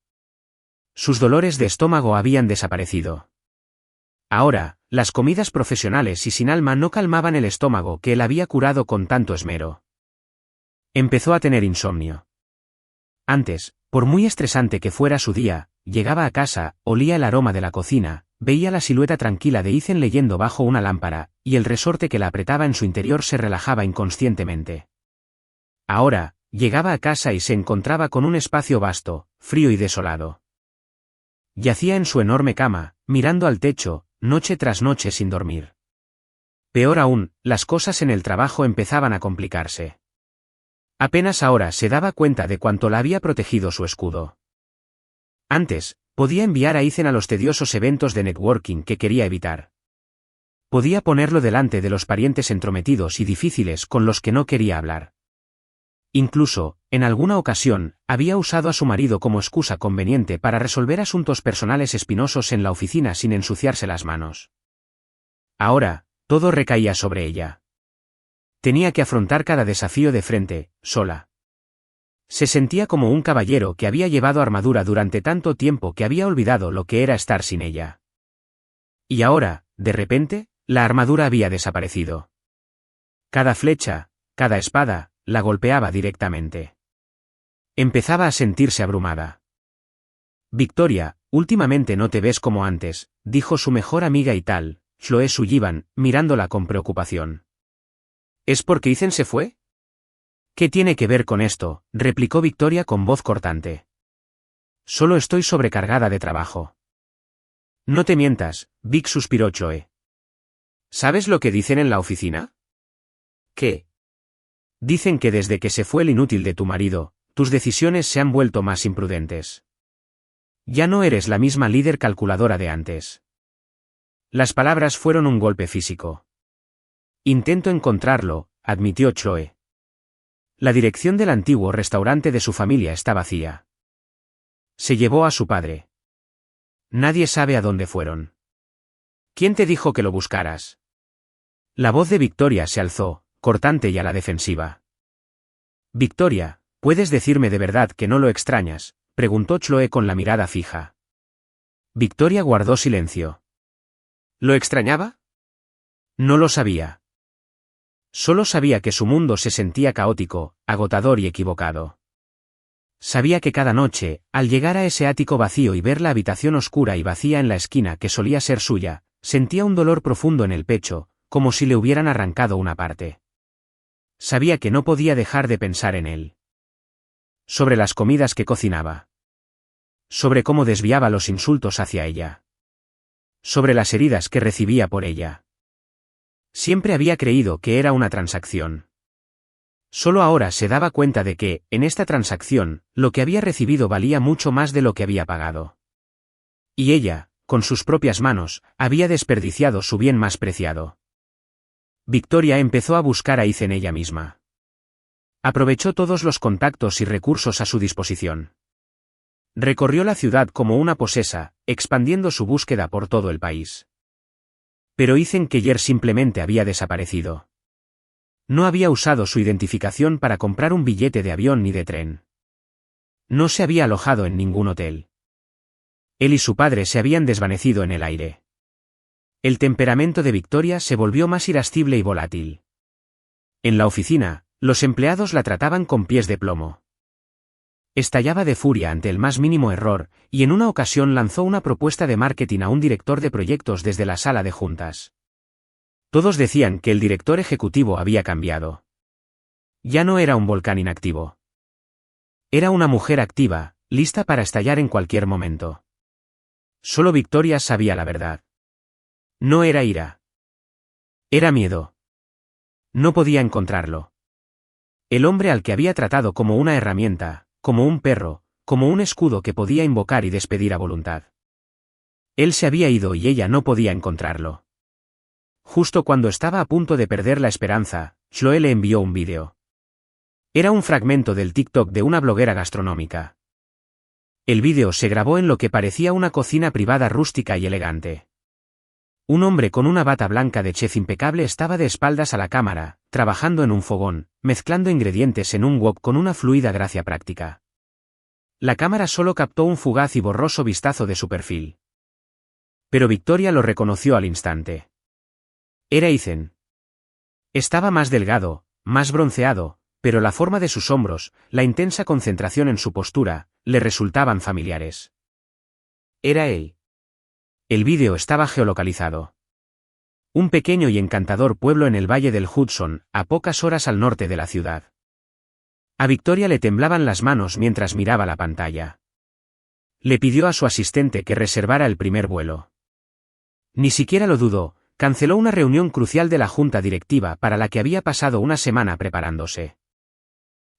Sus dolores de estómago habían desaparecido. Ahora, las comidas profesionales y sin alma no calmaban el estómago que él había curado con tanto esmero. Empezó a tener insomnio. Antes, por muy estresante que fuera su día, llegaba a casa, olía el aroma de la cocina, veía la silueta tranquila de Ethan leyendo bajo una lámpara, y el resorte que la apretaba en su interior se relajaba inconscientemente. Ahora, llegaba a casa y se encontraba con un espacio vasto, frío y desolado. Yacía en su enorme cama, mirando al techo, noche tras noche sin dormir. Peor aún, las cosas en el trabajo empezaban a complicarse. Apenas ahora se daba cuenta de cuánto la había protegido su escudo. Antes, podía enviar a Ethan a los tediosos eventos de networking que quería evitar. Podía ponerlo delante de los parientes entrometidos y difíciles con los que no quería hablar. Incluso, en alguna ocasión, había usado a su marido como excusa conveniente para resolver asuntos personales espinosos en la oficina sin ensuciarse las manos. Ahora, todo recaía sobre ella. Tenía que afrontar cada desafío de frente, sola. Se sentía como un caballero que había llevado armadura durante tanto tiempo que había olvidado lo que era estar sin ella. Y ahora, de repente, la armadura había desaparecido. Cada flecha, cada espada, la golpeaba directamente. Empezaba a sentirse abrumada. Victoria, últimamente no te ves como antes, dijo su mejor amiga y tal, Chloe Sullivan, mirándola con preocupación. ¿Es porque Ethan se fue? ¿Qué tiene que ver con esto?, replicó Victoria con voz cortante. Solo estoy sobrecargada de trabajo. No te mientas, Vic, suspiró Chloe. ¿Sabes lo que dicen en la oficina? ¿Qué? Dicen que desde que se fue el inútil de tu marido, tus decisiones se han vuelto más imprudentes. Ya no eres la misma líder calculadora de antes. Las palabras fueron un golpe físico. Intento encontrarlo, admitió Chloe. La dirección del antiguo restaurante de su familia está vacía. Se llevó a su padre. Nadie sabe a dónde fueron. ¿Quién te dijo que lo buscaras? La voz de Victoria se alzó, cortante y a la defensiva. Victoria, ¿puedes decirme de verdad que no lo extrañas?, preguntó Chloe con la mirada fija. Victoria guardó silencio. ¿Lo extrañaba? No lo sabía. Solo sabía que su mundo se sentía caótico, agotador y equivocado. Sabía que cada noche, al llegar a ese ático vacío y ver la habitación oscura y vacía en la esquina que solía ser suya, sentía un dolor profundo en el pecho, como si le hubieran arrancado una parte. Sabía que no podía dejar de pensar en él. Sobre las comidas que cocinaba. Sobre cómo desviaba los insultos hacia ella. Sobre las heridas que recibía por ella. Siempre había creído que era una transacción. Solo ahora se daba cuenta de que, en esta transacción, lo que había recibido valía mucho más de lo que había pagado. Y ella, con sus propias manos, había desperdiciado su bien más preciado. Victoria empezó a buscar a Ethan ella misma. Aprovechó todos los contactos y recursos a su disposición. Recorrió la ciudad como una posesa, expandiendo su búsqueda por todo el país. Pero Ethan Keller simplemente había desaparecido. No había usado su identificación para comprar un billete de avión ni de tren. No se había alojado en ningún hotel. Él y su padre se habían desvanecido en el aire. El temperamento de Victoria se volvió más irascible y volátil. En la oficina, los empleados la trataban con pies de plomo. Estallaba de furia ante el más mínimo error, y en una ocasión lanzó una propuesta de marketing a un director de proyectos desde la sala de juntas. Todos decían que el director ejecutivo había cambiado. Ya no era un volcán inactivo. Era una mujer activa, lista para estallar en cualquier momento. Solo Victoria sabía la verdad. No era ira. Era miedo. No podía encontrarlo. El hombre al que había tratado como una herramienta, como un perro, como un escudo que podía invocar y despedir a voluntad. Él se había ido y ella no podía encontrarlo. Justo cuando estaba a punto de perder la esperanza, Chloe le envió un vídeo. Era un fragmento del TikTok de una bloguera gastronómica. El vídeo se grabó en lo que parecía una cocina privada rústica y elegante. Un hombre con una bata blanca de chef impecable estaba de espaldas a la cámara, trabajando en un fogón, mezclando ingredientes en un wok con una fluida gracia práctica. La cámara solo captó un fugaz y borroso vistazo de su perfil. Pero Victoria lo reconoció al instante. Era Ethan. Estaba más delgado, más bronceado, pero la forma de sus hombros, la intensa concentración en su postura, le resultaban familiares. Era él. El vídeo estaba geolocalizado. Un pequeño y encantador pueblo en el valle del Hudson, a pocas horas al norte de la ciudad. A Victoria le temblaban las manos mientras miraba la pantalla. Le pidió a su asistente que reservara el primer vuelo. Ni siquiera lo dudó. Canceló una reunión crucial de la junta directiva para la que había pasado una semana preparándose.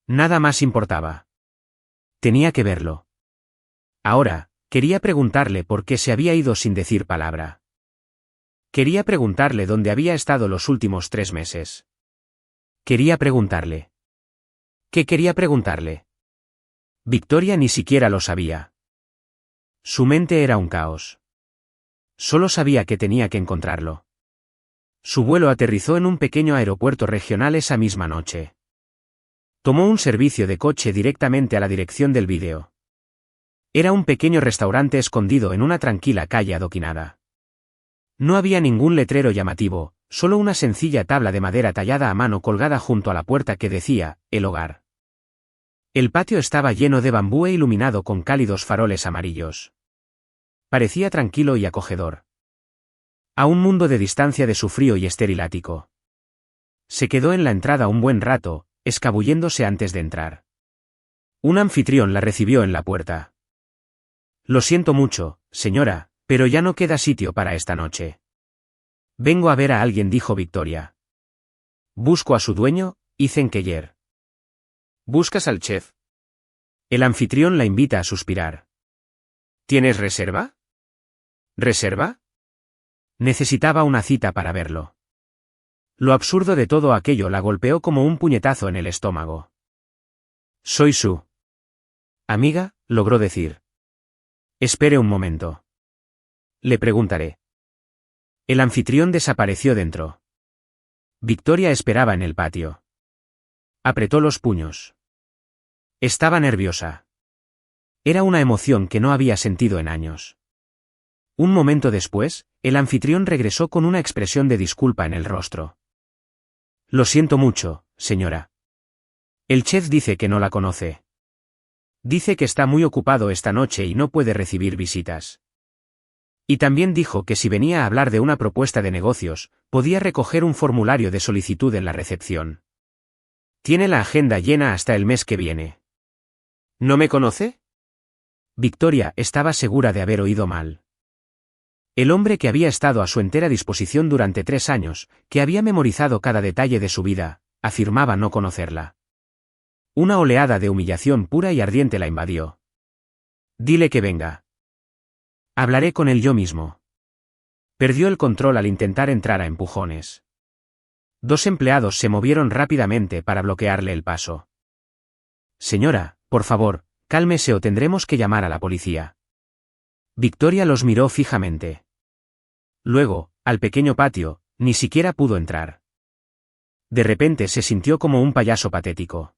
Nada más importaba. Tenía que verlo. Ahora, quería preguntarle por qué se había ido sin decir palabra. Quería preguntarle dónde había estado los últimos 3 meses. Quería preguntarle. ¿Qué quería preguntarle? Victoria ni siquiera lo sabía. Su mente era un caos. Solo sabía que tenía que encontrarlo. Su vuelo aterrizó en un pequeño aeropuerto regional esa misma noche. Tomó un servicio de coche directamente a la dirección del vídeo. Era un pequeño restaurante escondido en una tranquila calle adoquinada. No había ningún letrero llamativo, solo una sencilla tabla de madera tallada a mano colgada junto a la puerta que decía, "El hogar". El patio estaba lleno de bambú e iluminado con cálidos faroles amarillos. Parecía tranquilo y acogedor. A un mundo de distancia de su frío y estéril ático. Se quedó en la entrada un buen rato, escabulléndose antes de entrar. Un anfitrión la recibió en la puerta. Lo siento mucho, señora, pero ya no queda sitio para esta noche. Vengo a ver a alguien, dijo Victoria. Busco a su dueño, Ethan Keller. ¿Buscas al chef? El anfitrión la invita a suspirar. ¿Tienes reserva? ¿Reserva? Necesitaba una cita para verlo. Lo absurdo de todo aquello la golpeó como un puñetazo en el estómago. Soy su amiga, logró decir. Espere un momento. Le preguntaré. El anfitrión desapareció dentro. Victoria esperaba en el patio. Apretó los puños. Estaba nerviosa. Era una emoción que no había sentido en años. Un momento después, El anfitrión regresó con una expresión de disculpa en el rostro. Lo siento mucho, señora. El chef dice que no la conoce. Dice que está muy ocupado esta noche y no puede recibir visitas. Y también dijo que si venía a hablar de una propuesta de negocios, podía recoger un formulario de solicitud en la recepción. Tiene la agenda llena hasta el mes que viene. ¿No me conoce? Victoria estaba segura de haber oído mal. El hombre que había estado a su entera disposición durante 3 años, que había memorizado cada detalle de su vida, afirmaba no conocerla. Una oleada de humillación pura y ardiente la invadió. Dile que venga. Hablaré con él yo mismo. Perdió el control al intentar entrar a empujones. 2 empleados se movieron rápidamente para bloquearle el paso. Señora, por favor, cálmese o tendremos que llamar a la policía. Victoria los miró fijamente. Luego, al pequeño patio, ni siquiera pudo entrar. De repente se sintió como un payaso patético.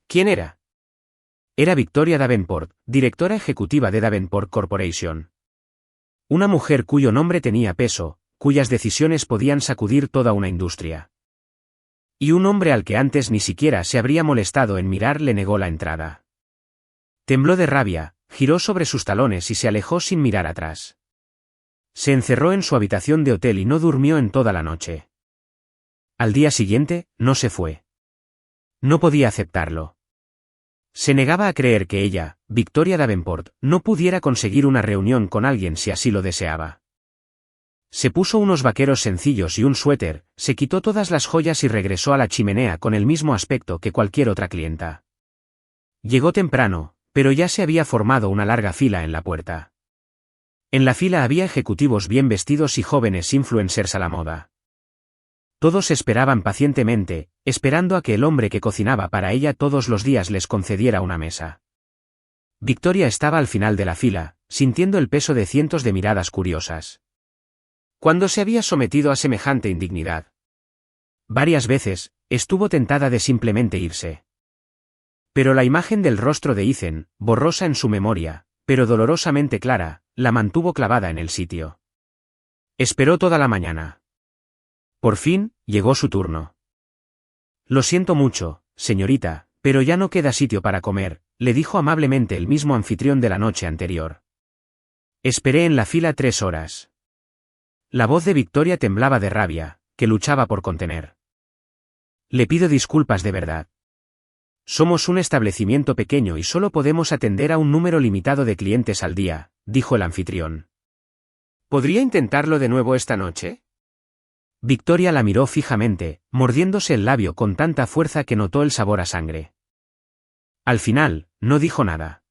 ¿Quién era? Era Victoria Davenport, directora ejecutiva de Davenport Corporation. Una mujer cuyo nombre tenía peso, cuyas decisiones podían sacudir toda una industria. Y un hombre al que antes ni siquiera se habría molestado en mirar le negó la entrada. Tembló de rabia, giró sobre sus talones y se alejó sin mirar atrás. Se encerró en su habitación de hotel y no durmió en toda la noche. Al día siguiente, no se fue. No podía aceptarlo. Se negaba a creer que ella, Victoria Davenport, no pudiera conseguir una reunión con alguien si así lo deseaba. Se puso unos vaqueros sencillos y un suéter, se quitó todas las joyas y regresó a la chimenea con el mismo aspecto que cualquier otra clienta. Llegó temprano, pero ya se había formado una larga fila en la puerta. En la fila había ejecutivos bien vestidos y jóvenes influencers a la moda. Todos esperaban pacientemente, esperando a que el hombre que cocinaba para ella todos los días les concediera una mesa. Victoria estaba al final de la fila, sintiendo el peso de cientos de miradas curiosas. ¿Cuándo se había sometido a semejante indignidad? Varias veces, estuvo tentada de simplemente irse. Pero la imagen del rostro de Ethan, borrosa en su memoria, pero dolorosamente clara, la mantuvo clavada en el sitio. Esperó toda la mañana. Por fin, llegó su turno. Lo siento mucho, señorita, pero ya no queda sitio para comer, le dijo amablemente el mismo anfitrión de la noche anterior. Esperé en la fila 3 horas. La voz de Victoria temblaba de rabia, que luchaba por contener. Le pido disculpas de verdad. Somos un establecimiento pequeño y solo podemos atender a un número limitado de clientes al día, dijo el anfitrión. ¿Podría intentarlo de nuevo esta noche? Victoria la miró fijamente, mordiéndose el labio con tanta fuerza que notó el sabor a sangre. Al final, no dijo nada.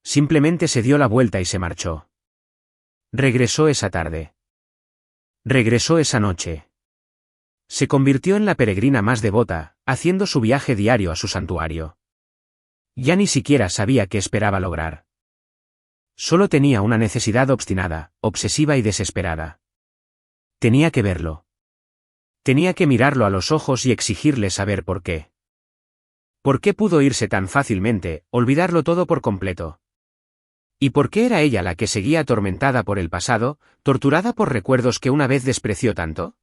Simplemente se dio la vuelta y se marchó. Regresó esa tarde. Regresó esa noche. Se convirtió en la peregrina más devota, haciendo su viaje diario a su santuario. Ya ni siquiera sabía qué esperaba lograr. Solo tenía una necesidad obstinada, obsesiva y desesperada. Tenía que verlo. Tenía que mirarlo a los ojos y exigirle saber por qué. ¿Por qué pudo irse tan fácilmente, olvidarlo todo por completo? ¿Y por qué era ella la que seguía atormentada por el pasado, torturada por recuerdos que una vez despreció tanto?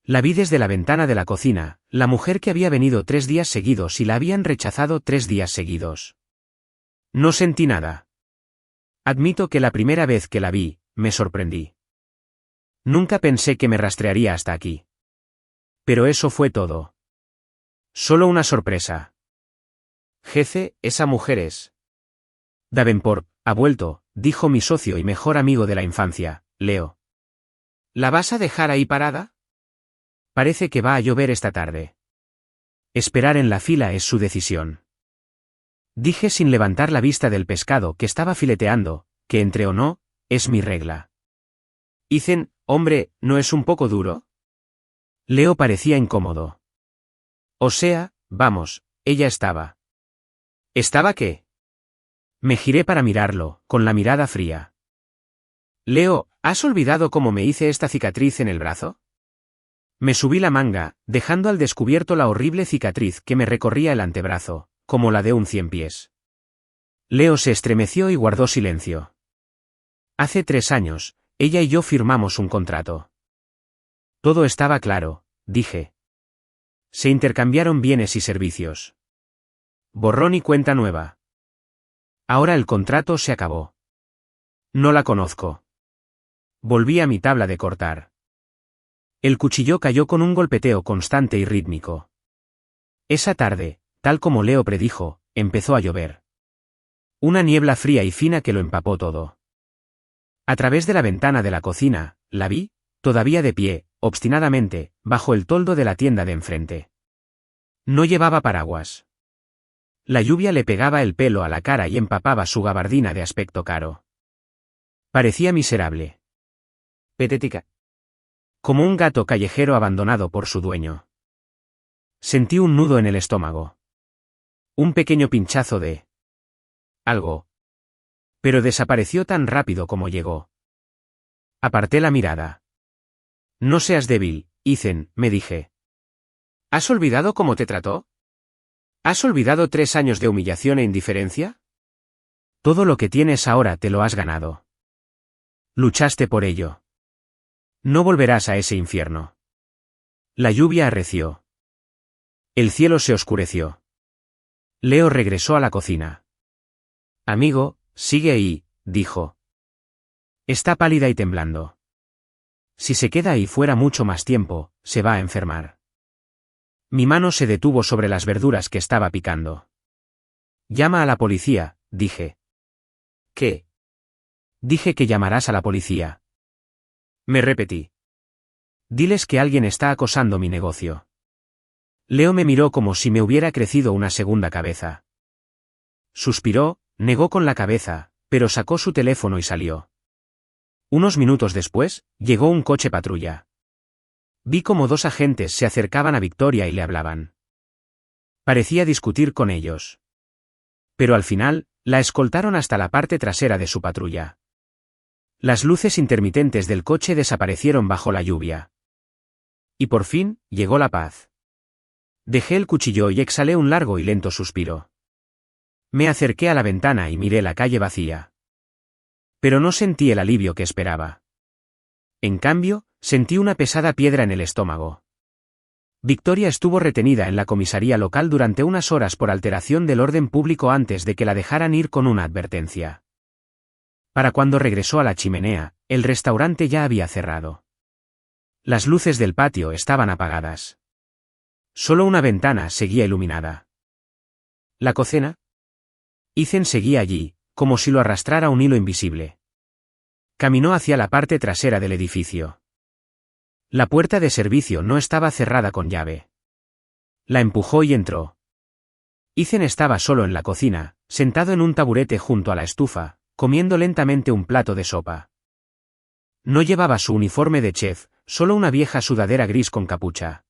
La vi desde la ventana de la cocina, la mujer que había venido 3 días seguidos y la habían rechazado 3 días seguidos. No sentí nada. Admito que la primera vez que la vi, me sorprendí. Nunca pensé que me rastrearía hasta aquí. Pero eso fue todo. Solo una sorpresa. Jefe, esa mujer es. Davenport, ha vuelto, dijo mi socio y mejor amigo de la infancia, Leo. ¿La vas a dejar ahí parada? Parece que va a llover esta tarde. Esperar en la fila es su decisión. Dije sin levantar la vista del pescado que estaba fileteando, que entre o no, es mi regla. Ethan, hombre, ¿no es un poco duro? Leo parecía incómodo. O sea, vamos, ella estaba. ¿Estaba qué? Me giré para mirarlo, con la mirada fría. Leo, ¿has olvidado cómo me hice esta cicatriz en el brazo? Me subí la manga, dejando al descubierto la horrible cicatriz que me recorría el antebrazo, como la de un 100 pies. Leo se estremeció y guardó silencio. Hace 3 años, Ella y yo firmamos un contrato. Todo estaba claro, dije. Se intercambiaron bienes y servicios. Borrón y cuenta nueva. Ahora el contrato se acabó. No la conozco. Volví a mi tabla de cortar. El cuchillo cayó con un golpeteo constante y rítmico. Esa tarde, tal como Leo predijo, empezó a llover. Una niebla fría y fina que lo empapó todo. A través de la ventana de la cocina, la vi, todavía de pie, obstinadamente, bajo el toldo de la tienda de enfrente. No llevaba paraguas. La lluvia le pegaba el pelo a la cara y empapaba su gabardina de aspecto caro. Parecía miserable. Patética. Como un gato callejero abandonado por su dueño. Sentí un nudo en el estómago. Un pequeño pinchazo de algo. Pero desapareció tan rápido como llegó. Aparté la mirada. No seas débil, Ethan, me dije. ¿Has olvidado cómo te trató? ¿Has olvidado 3 años de humillación e indiferencia? Todo lo que tienes ahora te lo has ganado. Luchaste por ello. No volverás a ese infierno. La lluvia arreció. El cielo se oscureció. Leo regresó a la cocina. Amigo, sigue ahí, dijo. Está pálida y temblando. Si se queda ahí fuera mucho más tiempo, se va a enfermar. Mi mano se detuvo sobre las verduras que estaba picando. Llama a la policía, dije. ¿Qué? Dije que llamarás a la policía. Me repetí. Diles que alguien está acosando mi negocio. Leo me miró como si me hubiera crecido una segunda cabeza. Suspiró, negó con la cabeza, pero sacó su teléfono y salió. Unos minutos después, llegó un coche patrulla. Vi como 2 agentes se acercaban a Victoria y le hablaban. Parecía discutir con ellos. Pero al final, la escoltaron hasta la parte trasera de su patrulla. Las luces intermitentes del coche desaparecieron bajo la lluvia. Y por fin, llegó la paz. Dejé el cuchillo y exhalé un largo y lento suspiro. Me acerqué a la ventana y miré la calle vacía. Pero no sentí el alivio que esperaba. En cambio, sentí una pesada piedra en el estómago. Victoria estuvo retenida en la comisaría local durante unas horas por alteración del orden público antes de que la dejaran ir con una advertencia. Para cuando regresó a la chimenea, el restaurante ya había cerrado. Las luces del patio estaban apagadas. Solo una ventana seguía iluminada. ¿La cocina? Ethan seguía allí, como si lo arrastrara un hilo invisible. Caminó hacia la parte trasera del edificio. La puerta de servicio no estaba cerrada con llave. La empujó y entró. Ethan estaba solo en la cocina, sentado en un taburete junto a la estufa, comiendo lentamente un plato de sopa. No llevaba su uniforme de chef, solo una vieja sudadera gris con capucha.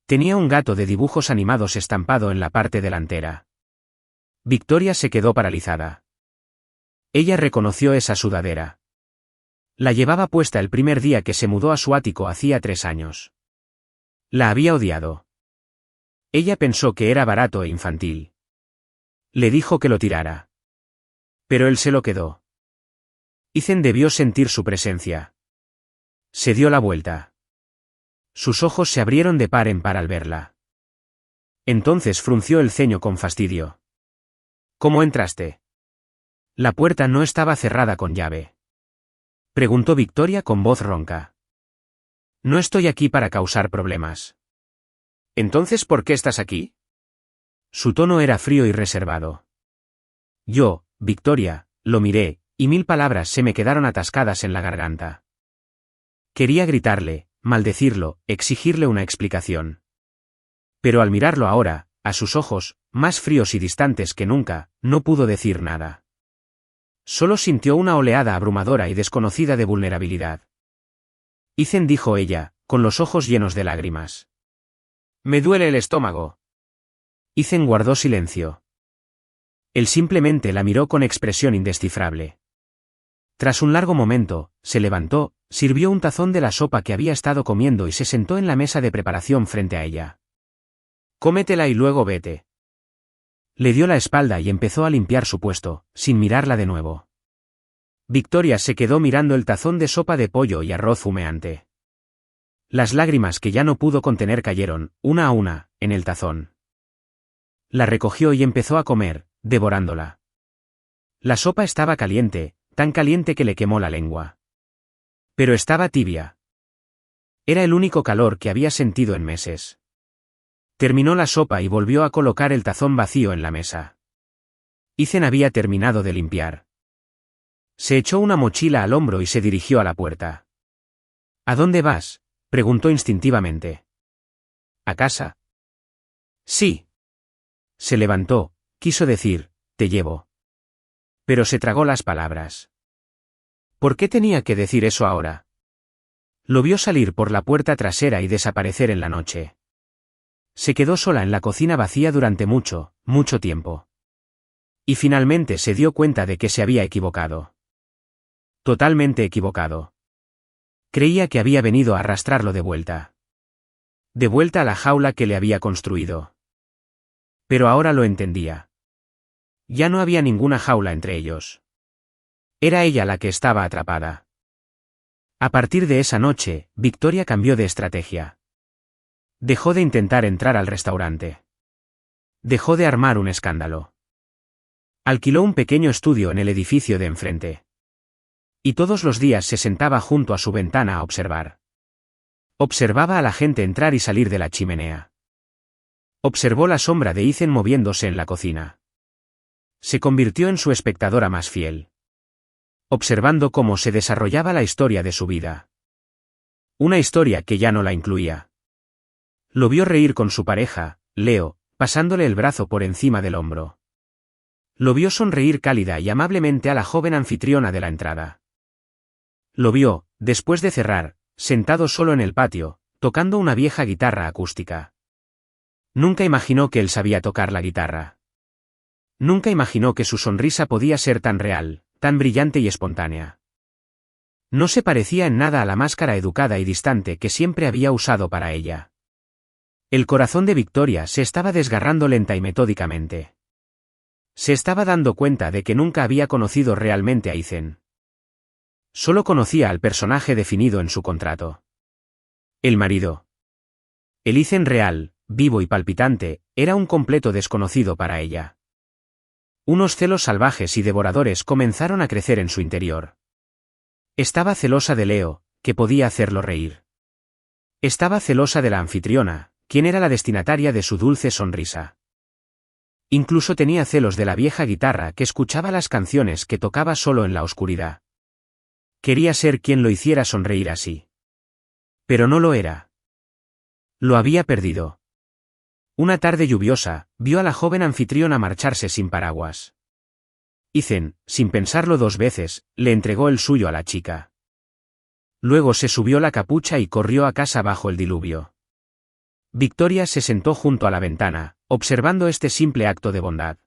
Tenía un gato de dibujos animados estampado en la parte delantera. Victoria se quedó paralizada. Ella reconoció esa sudadera. La llevaba puesta el primer día que se mudó a su ático hacía 3 años. La había odiado. Ella pensó que era barato e infantil. Le dijo que lo tirara. Pero él se lo quedó. Ethan debió sentir su presencia. Se dio la vuelta. Sus ojos se abrieron de par en par al verla. Entonces frunció el ceño con fastidio. ¿Cómo entraste? La puerta no estaba cerrada con llave. Preguntó Victoria con voz ronca. No estoy aquí para causar problemas. ¿Entonces por qué estás aquí? Su tono era frío y reservado. Yo, Victoria, lo miré, y 1000 palabras se me quedaron atascadas en la garganta. Quería gritarle, maldecirlo, exigirle una explicación. Pero al mirarlo ahora, a sus ojos, más fríos y distantes que nunca, no pudo decir nada. Solo sintió una oleada abrumadora y desconocida de vulnerabilidad. Ethan, dijo ella, con los ojos llenos de lágrimas. Me duele el estómago. Ethan guardó silencio. Él simplemente la miró con expresión indescifrable. Tras un largo momento, se levantó, sirvió un tazón de la sopa que había estado comiendo y se sentó en la mesa de preparación frente a ella. Cómetela y luego vete. Le dio la espalda y empezó a limpiar su puesto, sin mirarla de nuevo. Victoria se quedó mirando el tazón de sopa de pollo y arroz humeante. Las lágrimas que ya no pudo contener cayeron, una a una, en el tazón. La recogió y empezó a comer, devorándola. La sopa estaba caliente, tan caliente que le quemó la lengua. Pero estaba tibia. Era el único calor que había sentido en meses. Terminó la sopa y volvió a colocar el tazón vacío en la mesa. Ethan había terminado de limpiar. Se echó una mochila al hombro y se dirigió a la puerta. ¿A dónde vas?, preguntó instintivamente. ¿A casa? Sí. Se levantó, quiso decir, te llevo. Pero se tragó las palabras. ¿Por qué tenía que decir eso ahora? Lo vio salir por la puerta trasera y desaparecer en la noche. Se quedó sola en la cocina vacía durante mucho, mucho tiempo. Y finalmente se dio cuenta de que se había equivocado. Totalmente equivocado. Creía que había venido a arrastrarlo de vuelta. De vuelta a la jaula que le había construido. Pero ahora lo entendía. Ya no había ninguna jaula entre ellos. Era ella la que estaba atrapada. A partir de esa noche, Victoria cambió de estrategia. Dejó de intentar entrar al restaurante. Dejó de armar un escándalo. Alquiló un pequeño estudio en el edificio de enfrente. Y todos los días se sentaba junto a su ventana a observar. Observaba a la gente entrar y salir de la chimenea. Observó la sombra de Ethan moviéndose en la cocina. Se convirtió en su espectadora más fiel. Observando cómo se desarrollaba la historia de su vida. Una historia que ya no la incluía. Lo vio reír con su pareja, Leo, pasándole el brazo por encima del hombro. Lo vio sonreír cálida y amablemente a la joven anfitriona de la entrada. Lo vio, después de cerrar, sentado solo en el patio, tocando una vieja guitarra acústica. Nunca imaginó que él sabía tocar la guitarra. Nunca imaginó que su sonrisa podía ser tan real, tan brillante y espontánea. No se parecía en nada a la máscara educada y distante que siempre había usado para ella. El corazón de Victoria se estaba desgarrando lenta y metódicamente. Se estaba dando cuenta de que nunca había conocido realmente a Ethan. Solo conocía al personaje definido en su contrato. El marido. El Ethan real, vivo y palpitante, era un completo desconocido para ella. Unos celos salvajes y devoradores comenzaron a crecer en su interior. Estaba celosa de Leo, que podía hacerlo reír. Estaba celosa de la anfitriona, quien era la destinataria de su dulce sonrisa. Incluso tenía celos de la vieja guitarra que escuchaba las canciones que tocaba solo en la oscuridad. Quería ser quien lo hiciera sonreír así. Pero no lo era. Lo había perdido. Una tarde lluviosa, vio a la joven anfitriona marcharse sin paraguas. Ethan, sin pensarlo dos veces, le entregó el suyo a la chica. Luego se subió la capucha y corrió a casa bajo el diluvio. Victoria se sentó junto a la ventana, observando este simple acto de bondad.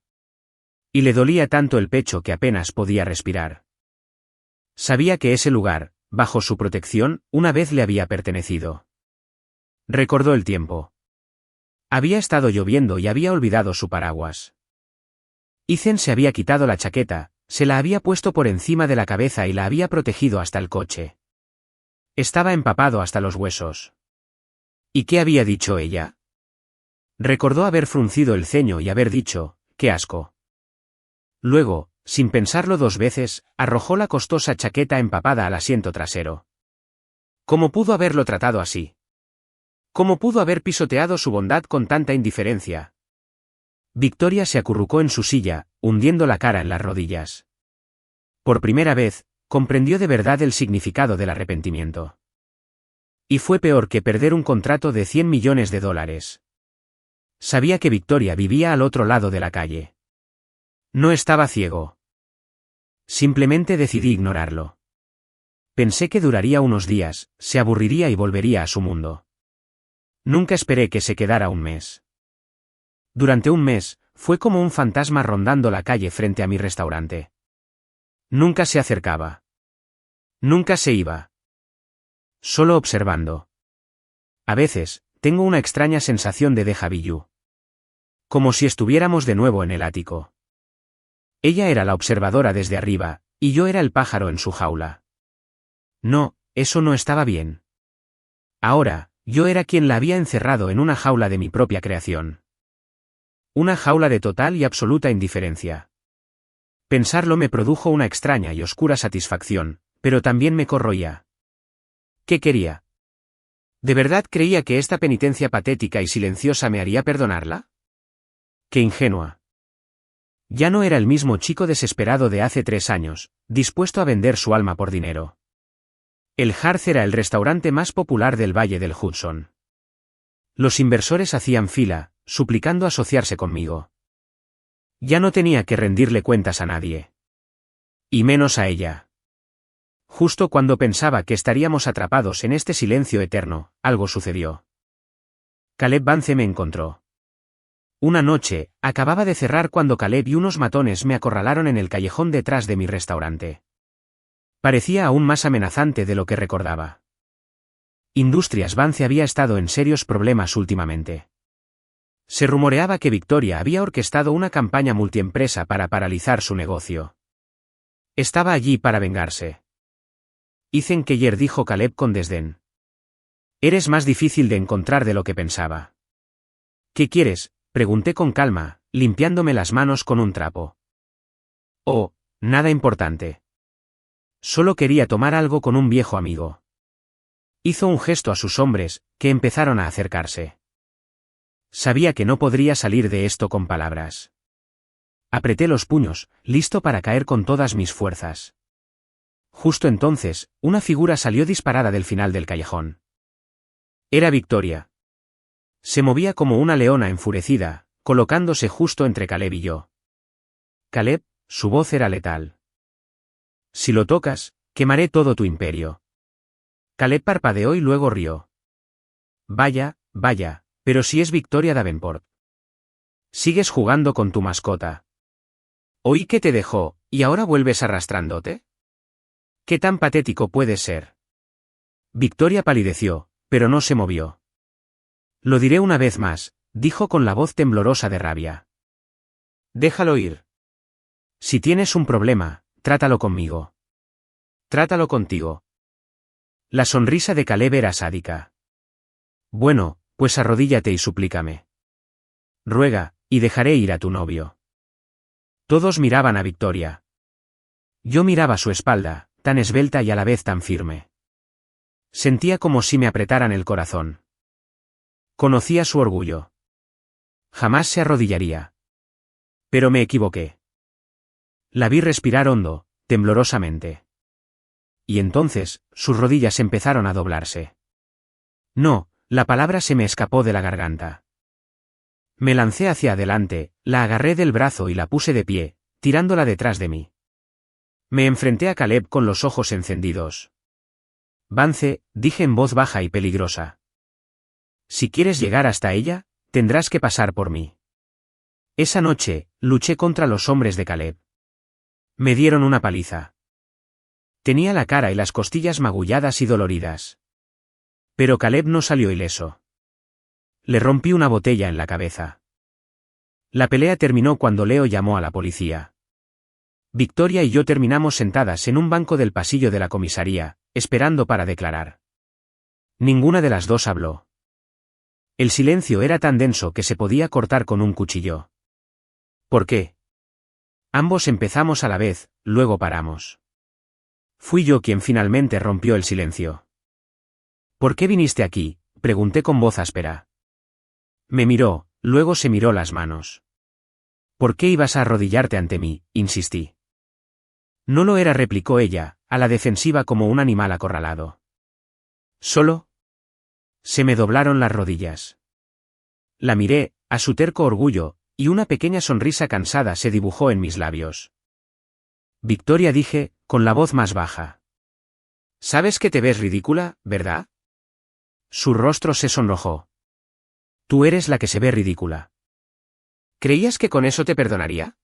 Y le dolía tanto el pecho que apenas podía respirar. Sabía que ese lugar, bajo su protección, una vez le había pertenecido. Recordó el tiempo. Había estado lloviendo y había olvidado su paraguas. Ethan se había quitado la chaqueta, se la había puesto por encima de la cabeza y la había protegido hasta el coche. Estaba empapado hasta los huesos. ¿Y qué había dicho ella? Recordó haber fruncido el ceño y haber dicho, ¡qué asco! Luego, sin pensarlo dos veces, arrojó la costosa chaqueta empapada al asiento trasero. ¿Cómo pudo haberlo tratado así? ¿Cómo pudo haber pisoteado su bondad con tanta indiferencia? Victoria se acurrucó en su silla, hundiendo la cara en las rodillas. Por primera vez, comprendió de verdad el significado del arrepentimiento. Y fue peor que perder un contrato de $100 millones. Sabía que Victoria vivía al otro lado de la calle. No estaba ciego. Simplemente decidí ignorarlo. Pensé que duraría unos días, se aburriría y volvería a su mundo. Nunca esperé que se quedara un mes. Durante un mes, fue como un fantasma rondando la calle frente a mi restaurante. Nunca se acercaba. Nunca se iba. Solo observando. A veces, tengo una extraña sensación de déjà vu. Como si estuviéramos de nuevo en el ático. Ella era la observadora desde arriba, Y yo era el pájaro en su jaula. No, eso no estaba bien. Ahora, yo era quien la había encerrado en una jaula de mi propia creación. Una jaula de total y absoluta indiferencia. Pensarlo me produjo una extraña y oscura satisfacción, pero también me corroía. ¿Qué quería? ¿De verdad creía que esta penitencia patética y silenciosa me haría perdonarla? ¡Qué ingenua! Ya no era el mismo chico desesperado de hace 3 años, dispuesto a vender su alma por dinero. El Harz era el restaurante más popular del Valle del Hudson. Los inversores hacían fila, suplicando asociarse conmigo. Ya no tenía que rendirle cuentas a nadie. Y menos a ella. Justo cuando pensaba que estaríamos atrapados en este silencio eterno, algo sucedió. Caleb Vance me encontró. Una noche, acababa de cerrar cuando Caleb y unos matones me acorralaron en el callejón detrás de mi restaurante. Parecía aún más amenazante de lo que recordaba. Industrias Vance había estado en serios problemas últimamente. Se rumoreaba que Victoria había orquestado una campaña multiempresa para paralizar su negocio. Estaba allí para vengarse. Ethan Keller, dijo Caleb con desdén. Eres más difícil de encontrar de lo que pensaba. ¿Qué quieres?, pregunté con calma, limpiándome las manos con un trapo. Oh, nada importante. Solo quería tomar algo con un viejo amigo. Hizo un gesto a sus hombres, que empezaron a acercarse. Sabía que no podría salir de esto con palabras. Apreté los puños, listo para caer con todas mis fuerzas. Justo entonces, una figura salió disparada del final del callejón. Era Victoria. Se movía como una leona enfurecida, colocándose justo entre Caleb y yo. Caleb, su voz era letal. Si lo tocas, quemaré todo tu imperio. Caleb parpadeó y luego rió. Vaya, vaya, pero si es Victoria Davenport. Sigues jugando con tu mascota. Oí que te dejó, ¿y ahora vuelves arrastrándote? ¿Qué tan patético puedes ser? Victoria palideció, pero no se movió. Lo diré una vez más, dijo con la voz temblorosa de rabia. Déjalo ir. Si tienes un problema, trátalo conmigo. Trátalo contigo. La sonrisa de Caleb era sádica. Bueno, pues arrodíllate y suplícame. Ruega, y dejaré ir a tu novio. Todos miraban a Victoria. Yo miraba su espalda, tan esbelta y a la vez tan firme. Sentía como si me apretaran el corazón. Conocía su orgullo. Jamás se arrodillaría. Pero me equivoqué. La vi respirar hondo, temblorosamente. Y entonces, sus rodillas empezaron a doblarse. No, la palabra se me escapó de la garganta. Me lancé hacia adelante, la agarré del brazo y la puse de pie, tirándola detrás de mí. Me enfrenté a Caleb con los ojos encendidos. Vance, dije en voz baja y peligrosa. Si quieres llegar hasta ella, tendrás que pasar por mí. Esa noche, luché contra los hombres de Caleb. Me dieron una paliza. Tenía la cara y las costillas magulladas y doloridas. Pero Caleb no salió ileso. Le rompí una botella en la cabeza. La pelea terminó cuando Leo llamó a la policía. Victoria y yo terminamos sentadas en un banco del pasillo de la comisaría, esperando para declarar. Ninguna de las dos habló. El silencio era tan denso que se podía cortar con un cuchillo. ¿Por qué? Ambos empezamos a la vez, luego paramos. Fui yo quien finalmente rompió el silencio. ¿Por qué viniste aquí?, pregunté con voz áspera. Me miró, luego se miró las manos. ¿Por qué ibas a arrodillarte ante mí?, insistí. No lo era, replicó ella, a la defensiva como un animal acorralado. ¿Solo? Se me doblaron las rodillas. La miré, a su terco orgullo, y una pequeña sonrisa cansada se dibujó en mis labios. Victoria, dije, con la voz más baja. Sabes que te ves ridícula, ¿verdad? Su rostro se sonrojó. Tú eres la que se ve ridícula. ¿Creías que con eso te perdonaría?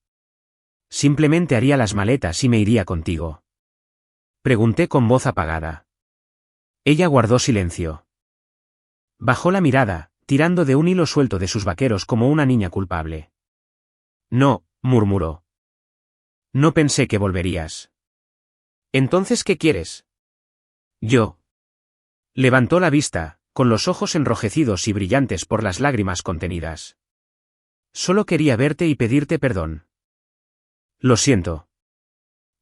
Simplemente haría las maletas y me iría contigo. Pregunté con voz apagada. Ella guardó silencio. Bajó la mirada, tirando de un hilo suelto de sus vaqueros como una niña culpable. No, murmuró. No pensé que volverías. ¿Entonces qué quieres? Yo. Levantó la vista, con los ojos enrojecidos y brillantes por las lágrimas contenidas. Solo quería verte y pedirte perdón. Lo siento.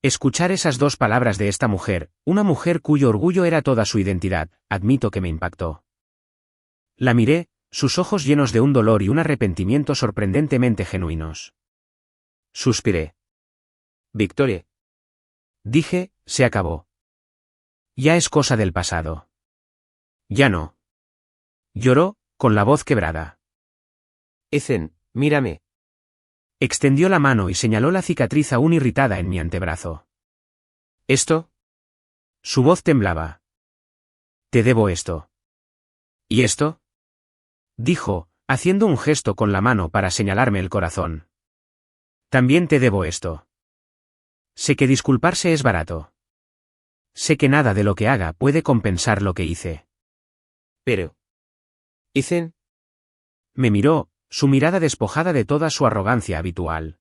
Escuchar esas dos palabras de esta mujer, una mujer cuyo orgullo era toda su identidad, admito que me impactó. La miré, sus ojos llenos de un dolor y un arrepentimiento sorprendentemente genuinos. Suspiré. Victoria. Dije, se acabó. Ya es cosa del pasado. Ya no. Lloró, con la voz quebrada. Ethan, mírame. Extendió la mano y señaló la cicatriz aún irritada en mi antebrazo. ¿Esto? Su voz temblaba. Te debo esto. ¿Y esto? Dijo, haciendo un gesto con la mano para señalarme el corazón. También te debo esto. Sé que disculparse es barato. Sé que nada de lo que haga puede compensar lo que hice. Pero... Ethan. Me miró, su mirada despojada de toda su arrogancia habitual.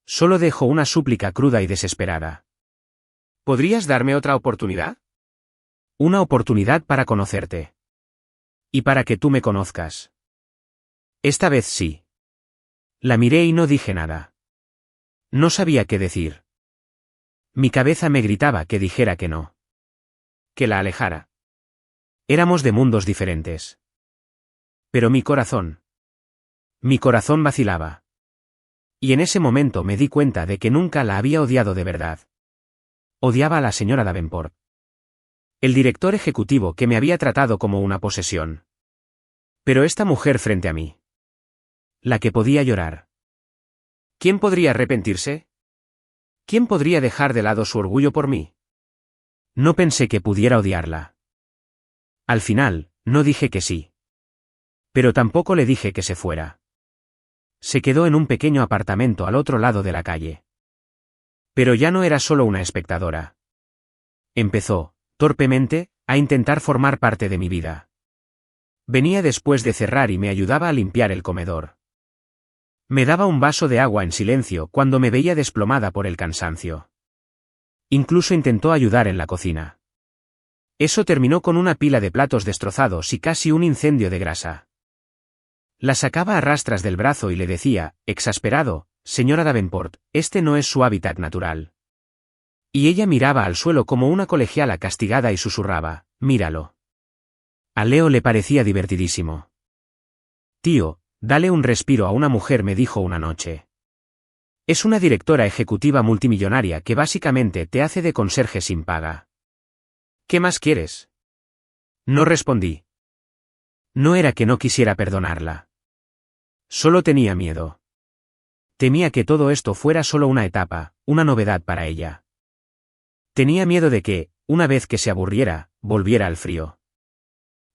Solo dejó una súplica cruda y desesperada. ¿Podrías darme otra oportunidad? Una oportunidad para conocerte. Y para que tú me conozcas. Esta vez sí. La miré y no dije nada. No sabía qué decir. Mi cabeza me gritaba que dijera que no. Que la alejara. Éramos de mundos diferentes. Pero mi corazón vacilaba. Y en ese momento me di cuenta de que nunca la había odiado de verdad. Odiaba a la señora Davenport. El director ejecutivo que me había tratado como una posesión. Pero esta mujer frente a mí. La que podía llorar. ¿Quién podría arrepentirse? ¿Quién podría dejar de lado su orgullo por mí? No pensé que pudiera odiarla. Al final, no dije que sí. Pero tampoco le dije que se fuera. Se quedó en un pequeño apartamento al otro lado de la calle. Pero ya no era solo una espectadora. Empezó, torpemente, a intentar formar parte de mi vida. Venía después de cerrar y me ayudaba a limpiar el comedor. Me daba un vaso de agua en silencio cuando me veía desplomada por el cansancio. Incluso intentó ayudar en la cocina. Eso terminó con una pila de platos destrozados y casi un incendio de grasa. La sacaba a rastras del brazo y le decía, exasperado, señora Davenport, este no es su hábitat natural. Y ella miraba al suelo como una colegiala castigada y susurraba, míralo. A Leo le parecía divertidísimo. Tío, dale un respiro a una mujer, me dijo una noche. Es una directora ejecutiva multimillonaria que básicamente te hace de conserje sin paga. ¿Qué más quieres? No respondí. No era que no quisiera perdonarla. Solo tenía miedo. Temía que todo esto fuera solo una etapa, una novedad para ella. Tenía miedo de que, una vez que se aburriera, volviera al frío.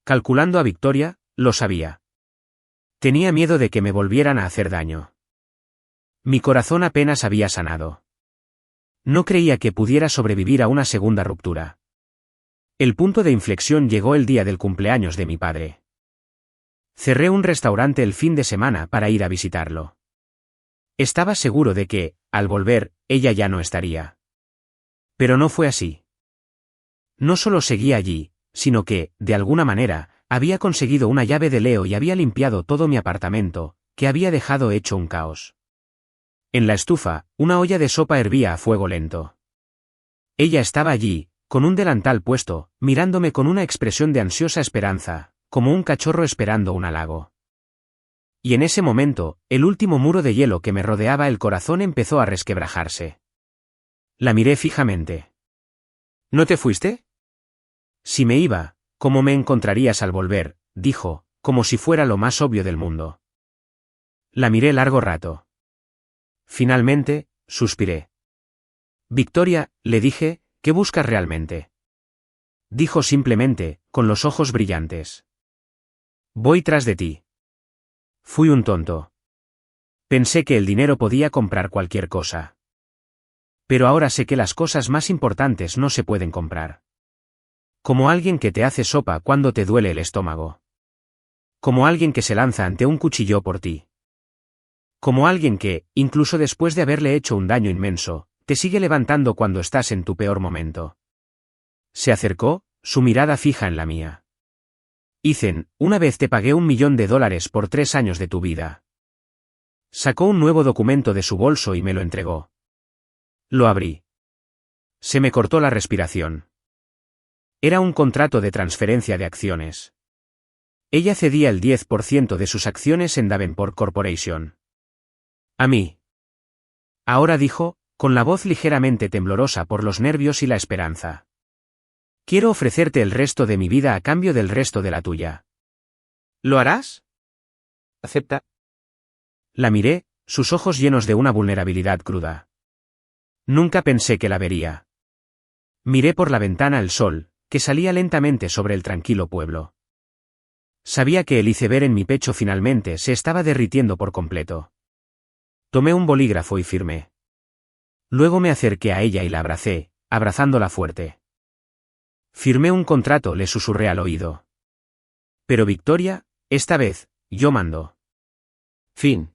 Calculando a Victoria, lo sabía. Tenía miedo de que me volvieran a hacer daño. Mi corazón apenas había sanado. No creía que pudiera sobrevivir a una segunda ruptura. El punto de inflexión llegó el día del cumpleaños de mi padre. Cerré un restaurante el fin de semana para ir a visitarlo. Estaba seguro de que, al volver, ella ya no estaría. Pero no fue así. No solo seguía allí, sino que, de alguna manera, había conseguido una llave de Leo y había limpiado todo mi apartamento, que había dejado hecho un caos. En la estufa, una olla de sopa hervía a fuego lento. Ella estaba allí, con un delantal puesto, mirándome con una expresión de ansiosa esperanza, como un cachorro esperando un halago. Y en ese momento, el último muro de hielo que me rodeaba el corazón empezó a resquebrajarse. La miré fijamente. ¿No te fuiste? Si me iba, ¿cómo me encontrarías al volver?, dijo, como si fuera lo más obvio del mundo. La miré largo rato. Finalmente, suspiré. Victoria, le dije, ¿qué buscas realmente? Dijo simplemente, con los ojos brillantes. Voy tras de ti. Fui un tonto. Pensé que el dinero podía comprar cualquier cosa. Pero ahora sé que las cosas más importantes no se pueden comprar. Como alguien que te hace sopa cuando te duele el estómago. Como alguien que se lanza ante un cuchillo por ti. Como alguien que, incluso después de haberle hecho un daño inmenso, te sigue levantando cuando estás en tu peor momento. Se acercó, su mirada fija en la mía. Ethan, una vez te pagué $1 millón por 3 años de tu vida. Sacó un nuevo documento de su bolso y me lo entregó. Lo abrí. Se me cortó la respiración. Era un contrato de transferencia de acciones. Ella cedía el 10% de sus acciones en Davenport Corporation. A mí. Ahora dijo, con la voz ligeramente temblorosa por los nervios y la esperanza. Quiero ofrecerte el resto de mi vida a cambio del resto de la tuya. ¿Lo harás? ¿Acepta? La miré, sus ojos llenos de una vulnerabilidad cruda. Nunca pensé que la vería. Miré por la ventana el sol, que salía lentamente sobre el tranquilo pueblo. Sabía que el iceberg en mi pecho finalmente se estaba derritiendo por completo. Tomé un bolígrafo y firmé. Luego me acerqué a ella y la abracé, abrazándola fuerte. Firmé un contrato, le susurré al oído. Pero Victoria, esta vez, yo mando. Fin.